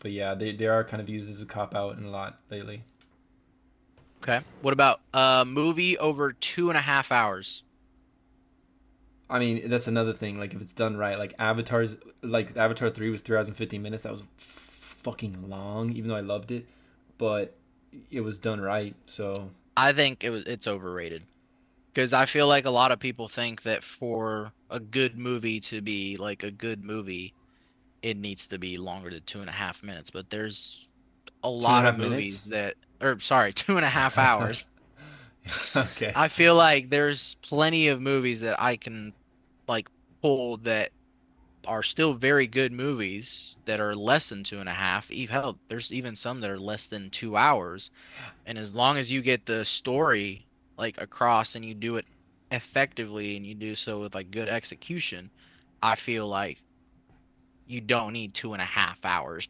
But yeah, they are kind of used as a cop out in a lot lately. Okay. What about movie over 2.5 hours? I mean, that's another thing. Like if it's done right, like Avatar 3 was 3 hours and 15 minutes. That was fucking long, even though I loved it, but it was done right. So I think it's overrated. Because I feel like a lot of people think that for a good movie to be like a good movie, it needs to be longer than 2.5 minutes. But there's a two and a lot of half minutes. movies that, or sorry, 2.5 hours. Okay. I feel like there's plenty of movies that I can like pull that are still very good movies that are less than 2.5. Hell, there's even some that are less than 2 hours. And as long as you get the story like across and you do it effectively and you do so with like good execution, I feel like you don't need 2.5 hours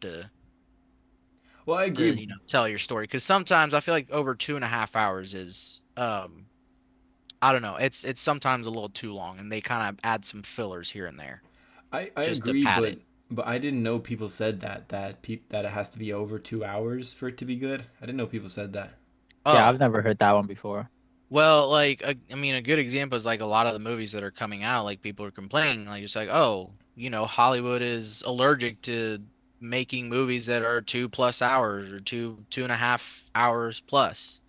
Well, I to agree. tell your story. Because sometimes I feel like over 2.5 hours is I don't know, it's sometimes a little too long and they kind of add some fillers here and there I just to agree, pad but it. But I didn't know people said that it has to be over 2 hours for it to be good. I didn't know people said that. Yeah, Oh, I've never heard that one before. well, like I mean, a good example is like a lot of the movies that are coming out. Like people are complaining, like it's like, oh, Hollywood is allergic to making movies that are 2+ hours or 2.5 hours plus.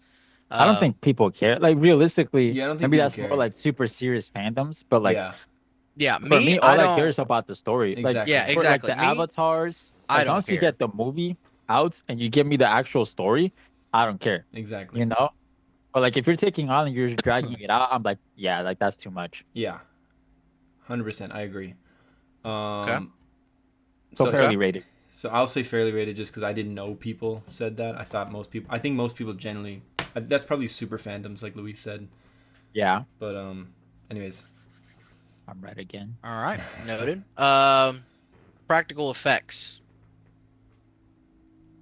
I don't Um, think people care. Like realistically, Yeah, I don't think maybe people that's more care. like super serious fandoms, but like Yeah, yeah, for me, me, I all I care don't. is about the story. Like Yeah, exactly. for like exactly. the Me, avatars, I as long don't as you care. get the movie out and you give me the actual story, I don't care. Exactly. You know? But like if you're taking on and you're just dragging it out, I'm like, yeah, like that's too much. Yeah, 100%. I agree. Okay, Um, So so okay. fairly rated. so I'll say fairly rated just because I didn't know people said that. I think most people generally. That's probably super fandoms, like Luis said. Yeah, But anyways, I'm right again. All right, noted. Practical effects.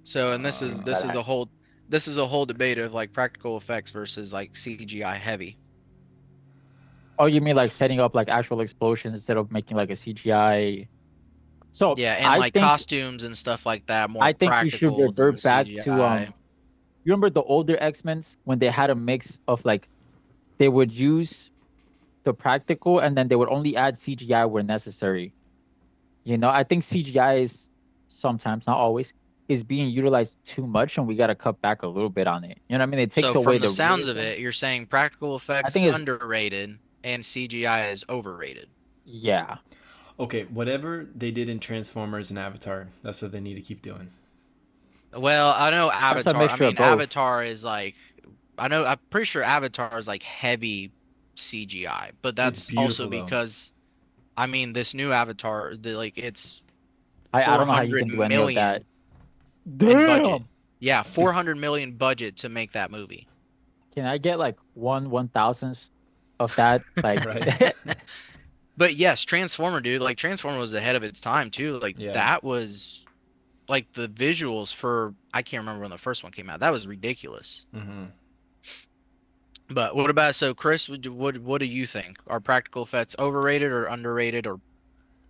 So, and this What do you is mean by this is that? a whole this is a whole debate of like practical effects versus like CGI heavy. Oh, you mean like setting up like actual explosions instead of making like a CGI? So Yeah, and like costumes and stuff like that, more I think we should practical than revert back to CGI. you remember the older X-Men's when they had a mix of like they would use the practical and then they would only add CGI where necessary. I think CGI is sometimes, not always, is being utilized too much and we got to cut back a little bit on it. You know what I mean? It takes So away from the the sounds of realism. it, you're saying practical I effects think it's, underrated and CGI is overrated. yeah, okay, whatever they did in Transformers and Avatar, that's what they need to keep doing. Well, I know that's a Avatar. I mixture of mean, both. Avatar is like I'm pretty sure Avatar is like heavy CGI, but It's that's also beautiful though. because I mean this new Avatar, it's I don't know how you 400 can do any of that. million in budget. Damn. Yeah, 400 million budget to make that movie. Can I get like 1/1000th of that? Like, Right? But yes, Transformer, dude, like Transformer was ahead of its time too. Like Yeah. that was like the visuals for I can't remember when the first one came out. That was ridiculous. Mm-hmm. But what about so Chris, what do you think? Are practical effects overrated or underrated or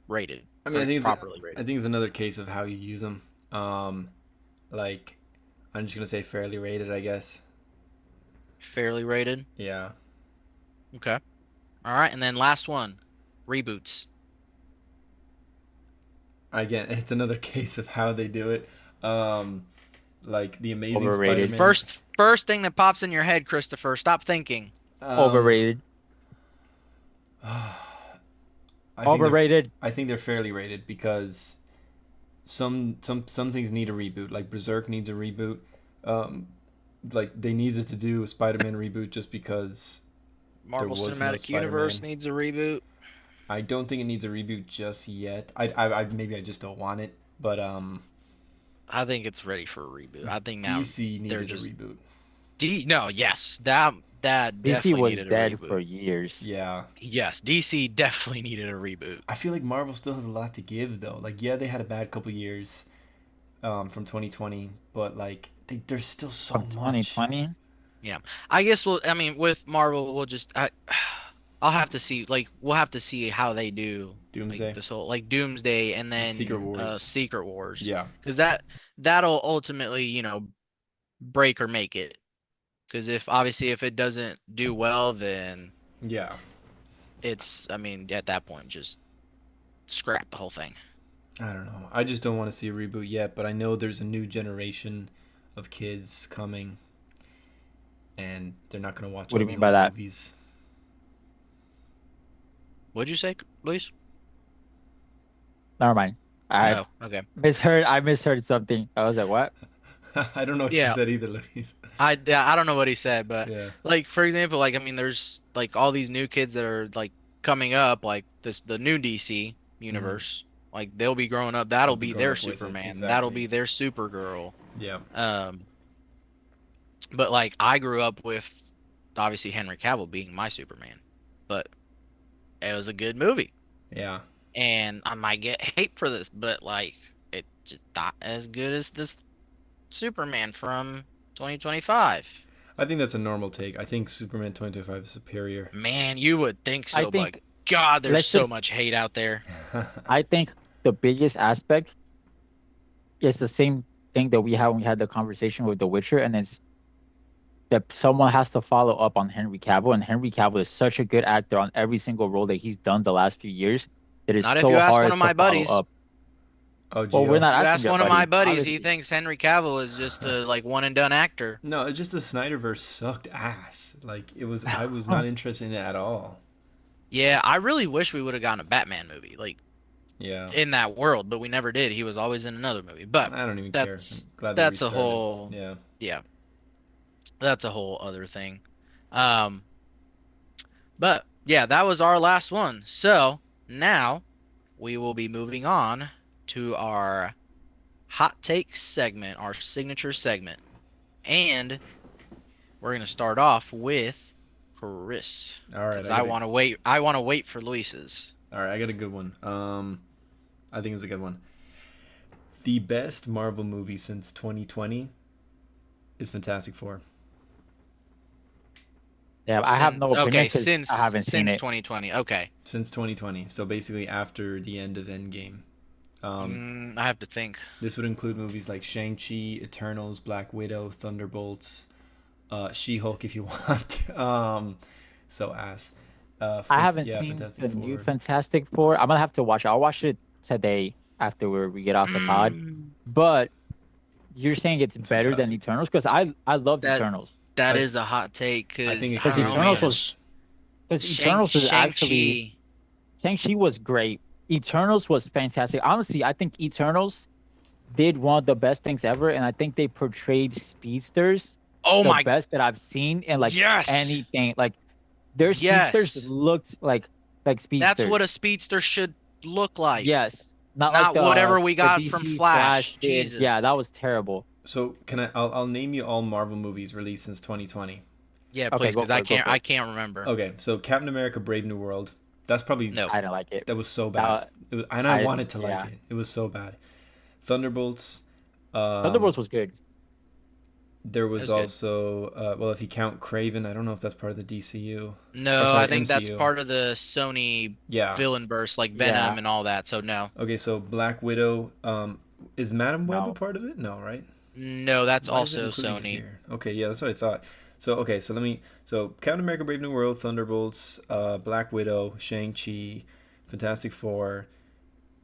rated? I mean, Like properly I rated? think it's another case of how you use them. Like I'm just gonna say fairly rated, I guess. Fairly rated? Yeah. Okay. All right, and then last one, reboots. Again, it's another case of how they do it. Um, like the Amazing overrated. Spider-Man. First thing that pops in your head, Christopher, stop thinking. Um, Overrated. I think they're Overrated. I think they're fairly rated because some things need a reboot. Like Berserk needs a reboot. Um, like they needed to do a Spider-Man reboot just because there Marvel was no Cinematic Universe Spider-Man. needs a reboot. I don't think it needs a reboot just yet. Maybe I just don't want it. But I think it's ready for a reboot. I think now DC they're needed a just reboot. No, yes, that DC definitely was needed a dead for reboot. years. Yeah. Yes, DC definitely needed a reboot. I feel like Marvel still has a lot to give though. Like yeah, they had a bad couple years from 2020, but like there's still so From much. 2020. Yeah, I guess I mean, with Marvel, I'll have to see. Like, we'll have to see how they do. Like Doomsday this whole like Doomsday and and Secret then Wars. Secret Wars, Yeah. because that'll ultimately break or make it. Because if obviously if it doesn't do well, then Yeah. it's I mean at that point just scrap the whole thing. I don't know. I just don't want to see a reboot yet, but I know there's a new generation of kids coming and they're not going to watch What do all you the mean by old that? movies. What'd you say, Luis? Never mind. I Oh, okay. misheard. I misheard something. I was like, what? I don't know what you Yeah, said either, Luis. I don't know what he said, but Yeah. like for example, like I mean, there's like all these new kids that are like coming up, like the new DC Mm-hmm. universe. Like they'll be growing up. They'll That'll be be growing their up with it. Superman. That'll Exactly. be their Supergirl. Yeah. Um, but like I grew up with obviously Henry Cavill being my Superman, but it was a good movie, Yeah. and I might get hate for this, but like it just not as good as this Superman from 2025. I think that's a normal take. I think Superman 2025 is superior. Man, you would think I so, but think God, there's let's so just. much hate out there. I think the biggest aspect is the same thing that we had when we had the conversation with The Witcher, and it's that someone has to follow up on Henry Cavill, and Henry Cavill is such a good actor on every single role that he's done the last few years that is Not if you so ask one hard of to my follow buddies. up. Oh, Well, we're Gio. not You asking ask your one of my buddy, buddies, he obviously. thinks Henry Cavill is just a like one and done actor. No, it's just the Snyderverse sucked ass. Like it was, I was not interested in it at all. Yeah, I really wish we would have gotten a Batman movie, like Yeah, in that world, but we never did. He was always in another movie. But I don't even care. that's I'm glad they that's a restarted. whole Yeah. yeah, that's a whole other thing. Um, but yeah, that was our last one. So now we will be moving on to our hot take segment, our signature segment. And we're gonna start off with Chris. All right, Because I wanna wait for Luis's. I got a good one. I think it's a good one. The best Marvel movie since 2020 is Fantastic Four. Yeah, I have no opinion Okay, because since I haven't seen since it. 2020. Okay. Since 2020, so basically after the end of Endgame. I have to think. This would include movies like Shang-Chi, Eternals, Black Widow, Thunderbolts, She-Hulk if you want. So ass. I haven't Yeah, seen Fantastic the new Four. Fantastic Four. I'm gonna have to watch it. I'll watch it today after we get off the pod. Mm, But you're saying it's It's better than fantastic. Eternals because I loved that Eternals that I is a hot take I because think it I because don't know, clearly Eternals man. was is. because Eternals is actually Shang-Chi. Shang-Chi was great. Eternals was fantastic. Honestly, I think Eternals did one of the best things ever, and I think they portrayed speedsters Oh the my, best that I've seen in like yes, anything. Like their speedsters yes. looked like That's what a speedsters. speedster should look like, Yes, not like not whatever we the got from DC Flash Flash. did. Yeah, that Jesus. was terrible. So can I? I'll name you all Marvel movies released since 2020. Yeah, Okay, please, go because for I it. Go can't for I it. can't remember. Okay, so Captain America: Brave New World. That's probably No. I didn't like it. that was so bad. That It was, and I I wanted to like yeah. it. It was so bad. Thunderbolts. Thunderbolts was good. There It was was good. also well, if you count Craven, I don't know if that's part of the DCU or No, I sorry think that's MCU. part of the Sony Yeah. villain burst, like Yeah. Venom and all that. So no, Okay, so Black Widow. Is Madam Web a No. part of it? No, right? no, that's Why is it also including it Sony. here? Okay, yeah, that's what I thought. So okay, so let me. So Captain America: Brave New World, Thunderbolts, Black Widow, Shang Chi, Fantastic Four,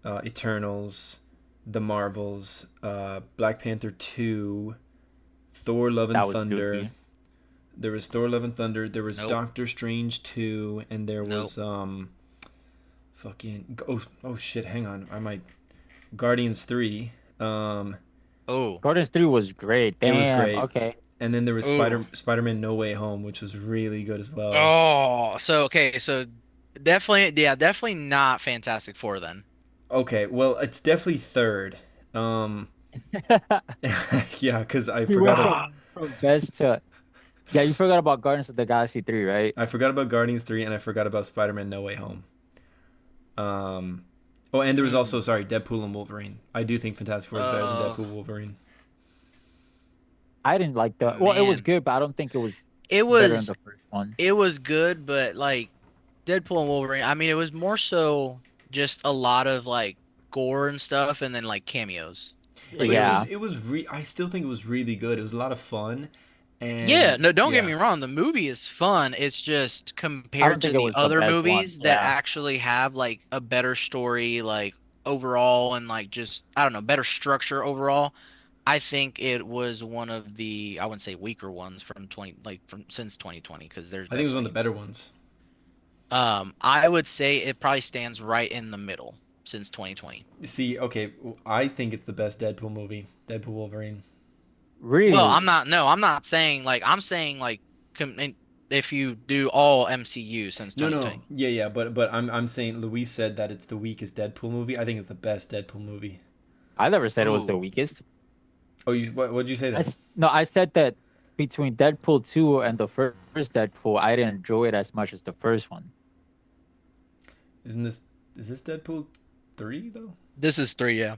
Eternals, The Marvels, Black Panther 2, Thor: Love and That was Thunder. dookie. There was Thor: Love and Thunder. There was Nope, Doctor Strange 2, and there nope. was fucking oh shit. Hang on, I might Guardians 3. Oh, Guardians 3 was great. It was Damn. great. Okay. And then there was oh, Spider-Man No Way Home, which was really good as well. oh. So okay, so definitely, yeah, definitely not Fantastic Four then. Okay, well, it's definitely third. Um, yeah, because You went Ah, from best to yeah. You forgot about Guardians of the Galaxy 3, right? I forgot about Guardians 3 and I forgot about Spider-Man No Way Home. Um, oh, and there was mm, also, sorry, Deadpool and Wolverine. I do think Fantastic Four is better than uh, Deadpool Wolverine. I didn't like the. Well, it was man, good, but I don't think it was it better than was the first one. it was good, but like Deadpool and Wolverine, I mean, it was more so just a lot of like gore and stuff, and then like cameos. But Like it was Yeah, I still think it was really good. It was a lot of fun. Yeah, And no, don't get yeah, me wrong. The movie is fun. It's just I compared don't to think it the was the other best one. movies that Yeah, actually have like a better story, like overall, and like just I don't know, better structure overall. I think it was one of the I wouldn't say weaker ones from 20 like from since 2020 because there's I think it was one of definitely the better ones. I would say it probably stands right in the middle since 2020. See, okay, I think it's the best Deadpool movie, Deadpool Wolverine. Well, really. I'm not saying like I'm saying like if you do all MCU since No, no, 2020. yeah, but I'm saying Luis said that it's the weakest Deadpool movie. I think it's the best Deadpool movie. I never said it was the Ooh. weakest. Oh, what'd you say then? No, I said that between Deadpool 2 and the first Deadpool, I didn't enjoy it as much as the first one. Isn't this is this Deadpool 3 though? This is three, yeah.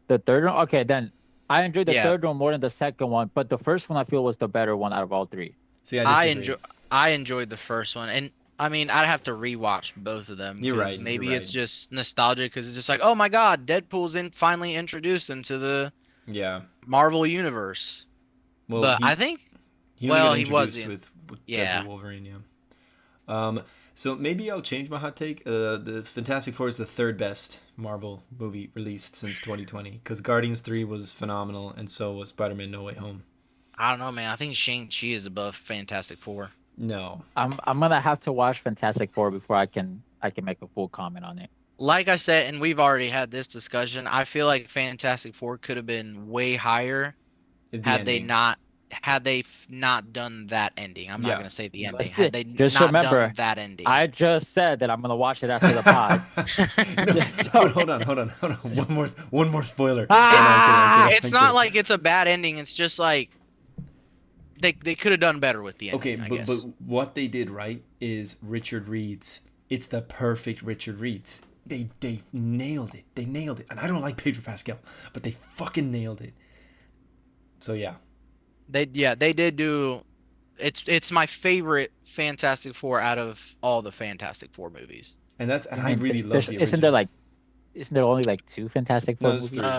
The third one, okay, then I enjoyed the Yeah, third one more than the second one, but the first one I feel was the better one out of all three. See, I I disagree. enjoy I enjoyed the first one, and I mean, I'd have to rewatch both of them You're because right. You're maybe right. it's just nostalgic because it's just like, oh my God, Deadpool's finally introduced into the Yeah. Marvel universe. Well, But I think, he only got well, he was introduced in, with Deadpool yeah. Wolverine. Yeah. So maybe I'll change my hot take. The Fantastic Four is the third best Marvel movie released since 2020 because Guardians 3 was phenomenal, and so was Spider-Man No Way Home. I don't know, man. I think Shang-Chi is above Fantastic Four. No. I'm gonna have to watch Fantastic Four before I can make a full comment on it. Like I said, and we've already had this discussion, I feel like Fantastic Four could have been way higher The had they ending. not not done that ending. I'm not Yeah. gonna say the But ending. still, Had they just not done remember, that ending. I just said that I'm gonna watch it after the pod. No, Yeah, but so hold on. One more spoiler. Oh no, I'm kidding. I'm ah, kidding. It's I'm not kidding. like it's a bad ending. It's just like they could have done better with the Okay, ending, I but guess. what they did right is Richard Reed's. It's the perfect Richard Reed's. They nailed it. They nailed it. And I don't like Pedro Pascal, but they fucking nailed it. So yeah. They did do it's my favorite Fantastic Four out of all the Fantastic Four movies. And I I mean, really love the isn't there original. like, isn't there only like two Fantastic No, Four there's movies? three.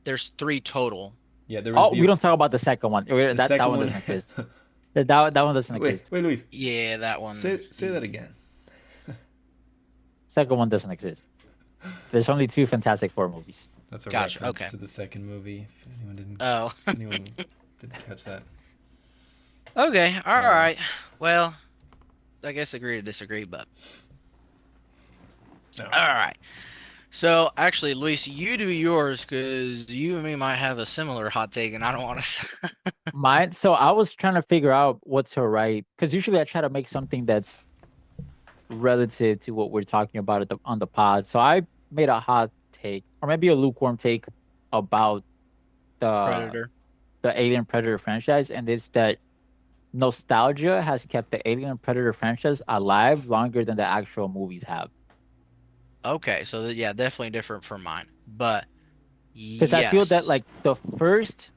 There's three total. Yeah, there was Oh, we the don't talk about the second one. the That second one one. doesn't exist. That one doesn't Wait, exist. wait, Luis. Yeah, that one. Say that again. Second one doesn't exist. There's only two Fantastic Four movies. That's a Gotcha. reference Okay. to the second movie. Oh. If anyone didn't catch that. Okay. All Uh, right. Well, I guess agree to disagree, but no. all right. So actually, Luis, you do yours because you and me might have a similar hot take, and I don't want to. Mine. So I was trying to figure out what to write because usually I try to make something that's relative to what we're talking about on the pod. So I made a hot take, or maybe a lukewarm take, about the Predator. the Alien Predator franchise, and it's that nostalgia has kept the Alien Predator franchise alive longer than the actual movies have. Okay, so yeah, definitely different from mine, but Because I feel that yes. like the first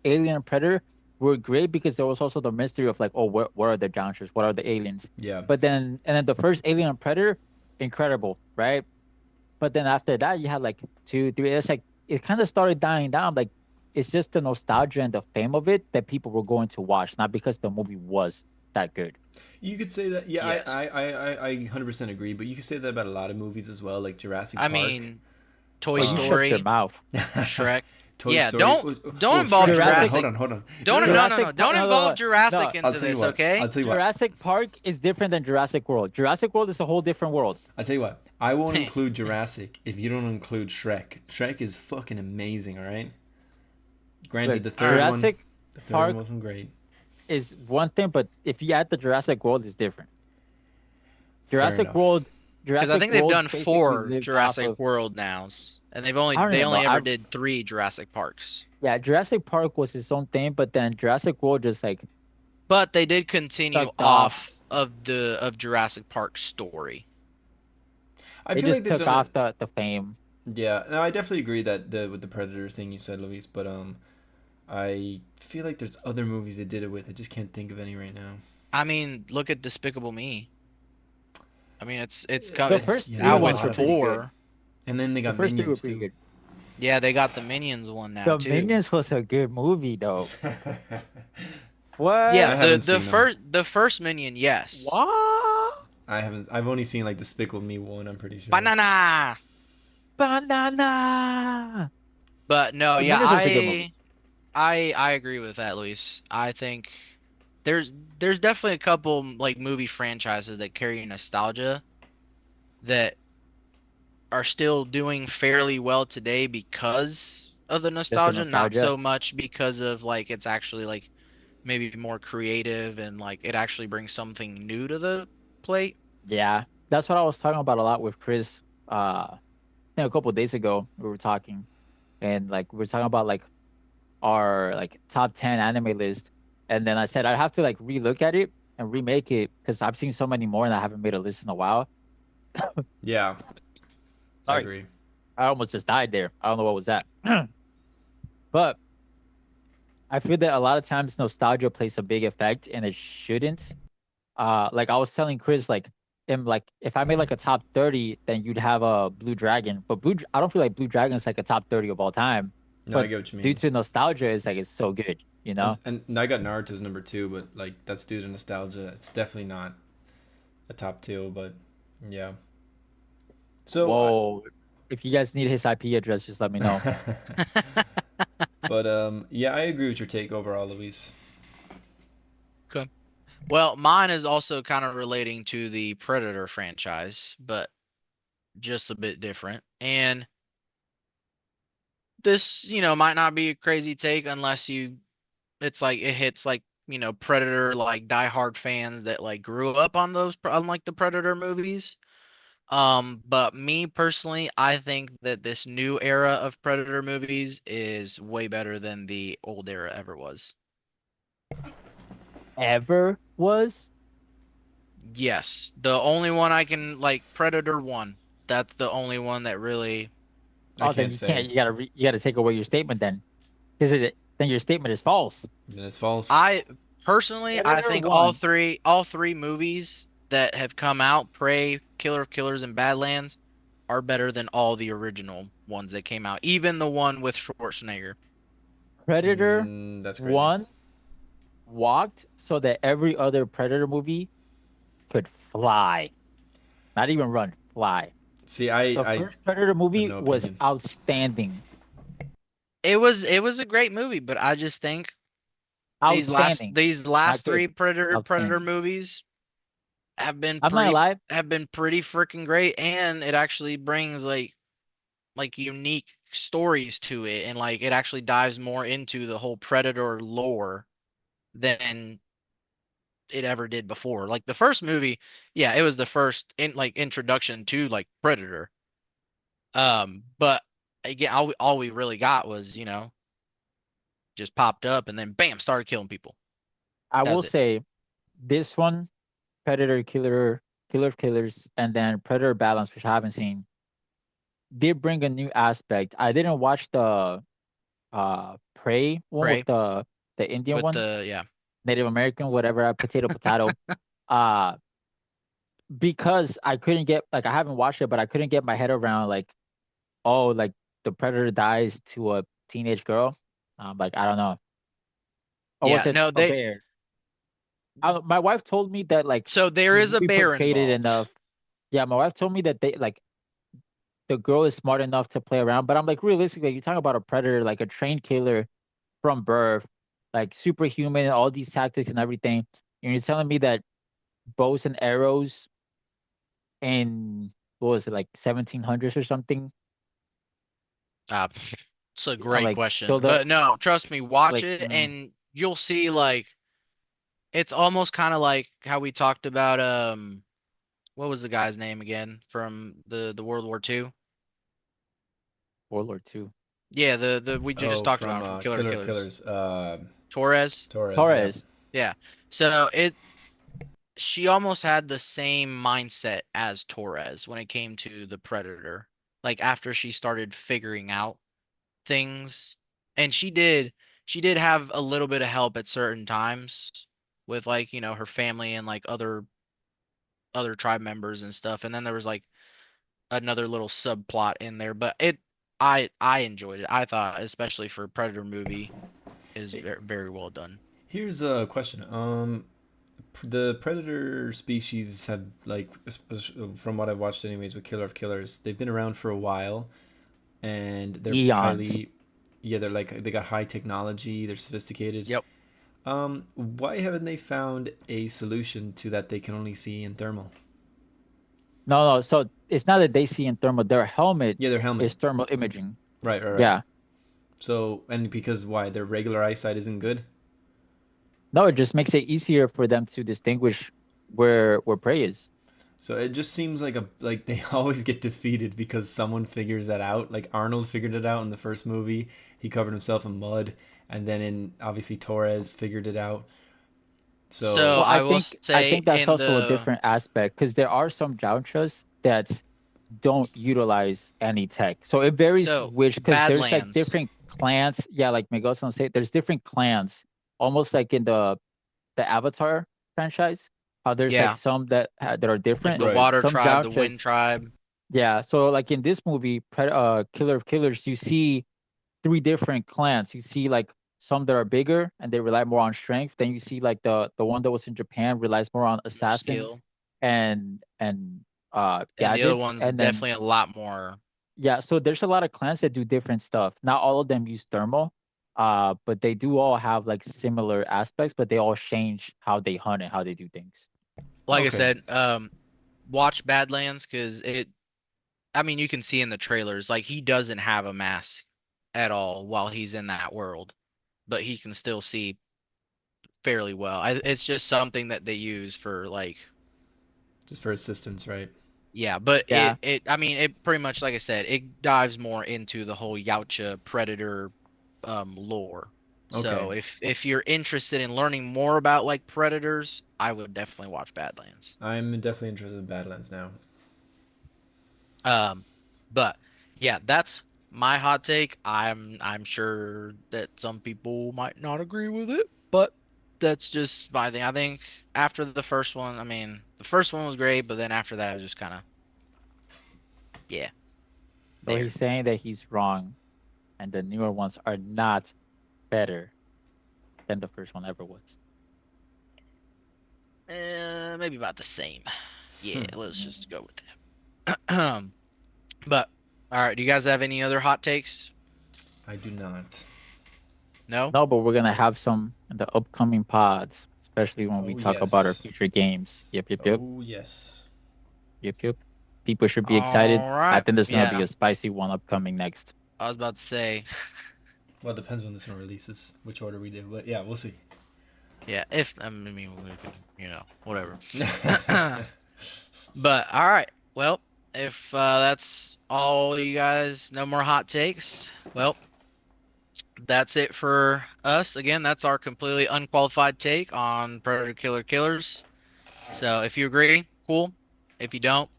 Alien and Predator were great because there was also the mystery of like, oh, what are the dinosaurs? What are the aliens? Yeah. But then the first Alien and Predator, incredible, right? But then after that, you had like two, three. It's like it kind of started dying down. Like it's just the nostalgia and the fame of it that people were going to watch, not because the movie was that good. You could say that. Yeah, Yes. I 100% agree. But you could say that about a lot of movies as well, like Jurassic I Park, mean, Toy Oh, you shut your Story, mouth. Shrek. Toy Yeah, Story. don't Well, involve Shrek. Jurassic Hold Jurassic. on, hold on. No, Don't no, no. no. Jurassic Park. Don't No, no, involve no. Jurassic No. I'll into tell you this, what. okay? I'll tell you what. Jurassic Park is different than Jurassic World. Jurassic World is a whole different world. I'll tell you what. I won't include Jurassic if you don't include Shrek. Shrek is fucking amazing. All right. Granted, Look, the All third right. one, Jurassic the third one Park wasn't great. is one thing, but if you add the Jurassic World, it's different. Fair Jurassic enough. World, Because I Jurassic think they've World done basically four lived off Jurassic of. World nows, and I don't they even know. only ever did three Jurassic Parks. Yeah, Jurassic Park was its own thing, but then Jurassic World just like But they did continue sucked off. off of the Jurassic Park story. I It feel like just they've took done it. off the fame. Yeah, no, I definitely agree that with the Predator thing you said, Luis. But I feel like there's other movies they did it with. I just can't think of any right now. I mean, look at Despicable Me. I mean, The it's first Yeah, they three out got a with ones lot were of them. pretty good. four. And then they The got first three were Minions pretty too. good. Yeah, they got the Minions one now The too. Minions was a good movie though. What? Yeah, I haven't the seen them. first Minion, yes. What? I haven't. I've only seen like Despicable Me one. I'm pretty sure. Banana. Banana. But no, The yeah, Minions was a good movie. I agree with that, Luis. I think there's definitely a couple like movie franchises that carry nostalgia that are still doing fairly well today because of the Just the nostalgia, not nostalgia. so much because of like it's actually like maybe more creative and like it actually brings something new to the plate. Yeah, that's what I was talking about a lot with Chris. I think a couple of days ago we were talking, and like we were talking about like our like top 10 anime list, and then I said I'd have to like relook at it and remake it because I've seen so many more and I haven't made a list in a while. Yeah, I Sorry, agree. I almost just died there. I don't know what was that, but I feel that a lot of times nostalgia plays a big effect, and it shouldn't. Like I was telling Chris, like, if I made like a top 30, then you'd have a Blue Dragon. But I don't feel like Blue Dragon is like a top 30 of all time. No, I But get what you due mean. to nostalgia, it's like it's so good, you know? And I got Naruto as number two, but like that's due to nostalgia. It's definitely not a top two, but yeah. So, Whoa. If you guys need his IP address, just let me know. but yeah, I agree with your take overall, Luis. Okay. Well, mine is also kind of relating to the Predator franchise, but just a bit different. And this, might not be a crazy take unless it's like it hits like, Predator like diehard fans that like grew up on like the Predator movies. But me personally, I think that this new era of Predator movies is way better than the old era ever was. Ever was? Yes, the only one I can like Predator 1. That's the only one that really I Oh, then can't you say. can't. You gotta take away your statement then, because then your statement is false. Then it's false. I personally I Predator think all one. three movies that have come out, Prey, Killer of Killers and Badlands are better than all the original ones that came out. Even the one with Schwarzenegger. Predator That's crazy. one walked so that every other Predator movie could fly, not even run, fly. See, I The I first Predator have movie no was opinion. outstanding, It was a great movie, but I just think these last outstanding, these not last good, three Predator outstanding. movies have been I'm not gonna pretty lie. have been pretty freaking great, and it actually brings like unique stories to it, and like it actually dives more into the whole Predator lore than it ever did before. Like the first movie, yeah, it was the first introduction to like Predator. But again, all we really got was, just popped up and then bam, started killing people. I That's will it. say this one, Predator, Killer of Killers, and then Predator Balance, which I haven't seen, did bring a new aspect. I didn't watch the Prey one with Prey the Indian with one, the yeah. Native American, whatever, potato potato. Uh because I couldn't get, like, I haven't watched it, but I couldn't get my head around, like, oh, like the Predator dies to a teenage girl. Like, I don't know. Or was Yeah, it no, a they bear? My wife told me that, like, so there the is a movie bear portrayed it involved. enough. Yeah, my wife told me that they, like, the girl is smart enough to play around, but I'm like, realistically, you're talking about a predator, like a trained killer from birth, like superhuman, all these tactics and everything. And you're telling me that bows and arrows in, what was it, like 1700s or something? It's a great Like, question. killed a, But no, trust me, watch like, it and you'll see like it's almost kind of like how we talked about what was the guy's name again from the World War II? World War II. Yeah, the we just Oh, talked from about from Killer Killer of Killers. Killers, Torres. Torres. Yep. Torres. Yeah. So she almost had the same mindset as Torres when it came to the Predator. Like after she started figuring out things, and she did have a little bit of help at certain times with like, her family and like other tribe members and stuff. And then there was like another little subplot in there, but I enjoyed it. I thought especially for a Predator movie is very, very well done. Here's a question. The predator species have like, from what I've watched anyways with Killer of Killers, they've been around for a while, and they're Eons. highly, yeah, they're like they got high technology. They're sophisticated. Yep. Why haven't they found a solution to that they can only see in thermal? No, no. So it's not that they see in thermal. Their helmet Yeah, their helmet. is thermal imaging. Right, right, right. Yeah. So, and because why their regular eyesight isn't good? No, it just makes it easier for them to distinguish where prey is. So it just seems like they always get defeated because someone figures that out. Like Arnold figured it out in the first movie. He covered himself in mud, and then in obviously Torres figured it out. So So Well, I will I say think that's in also a the different aspect, because there are some Jaunchas that don't utilize any tech. So it varies so which, because there's like Badlands. different clans. Yeah, like Miguel said, there's different clans, almost like in the Avatar franchise. There's like Yeah, some that are like different. the Right. water Some tribe, the wind Yautjas, tribe. yeah. So like in this movie, Killer of Killers, you see three different clans. You see like some that are bigger and they rely more on strength. Then you see like the one that was in Japan relies more on More assassins skill. and And the other gadgets. one's And then definitely a lot more. yeah, so there's a lot of clans that do different stuff. Not all of them use thermal, but they do all have like similar aspects, but they all change how they hunt and how they do things. Like I Okay. said, watch Badlands because I mean, you can see in the trailers, like he doesn't have a mask at all while he's in that world, but he can still see fairly well. It's just something that they use for like, Just for assistance, right? yeah, but Yeah, I mean, it pretty much, like I said, it dives more into the whole Yautja predator lore. Okay. So if you're interested in learning more about like predators, I would definitely watch Badlands. I'm definitely interested in Badlands now. Um, but yeah, that's my hot take. I'm sure that some people might not agree with it, but that's just my thing. I think after the first one, I mean, the first one was great, but then after that, it was just kind of yeah, so there. he's saying that he's wrong, and the newer ones are not better than the first one ever was. Maybe about the same. Yeah, Hmm. let's Mm. just go with that. But all right, do you guys have any other hot takes? I do not. No? No, but we're gonna have some in the upcoming pods, especially when we Oh, talk about our yes. future games. Yep, yep, yep, Oh, yes. yep, yep. People should be excited. All I right. think there's gonna be Yeah, a spicy one upcoming next. I was about to say, Well, it depends when this one releases, which order we do. But yeah, we'll see. yeah, if I mean we can, whatever. But all right. Well, if that's all you guys, no more hot takes. Well, that's it for us. Again, that's our completely unqualified take on Predator Killer Killers. So if you agree, cool. If you don't,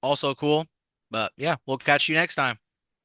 also cool. But yeah, we'll catch you next time.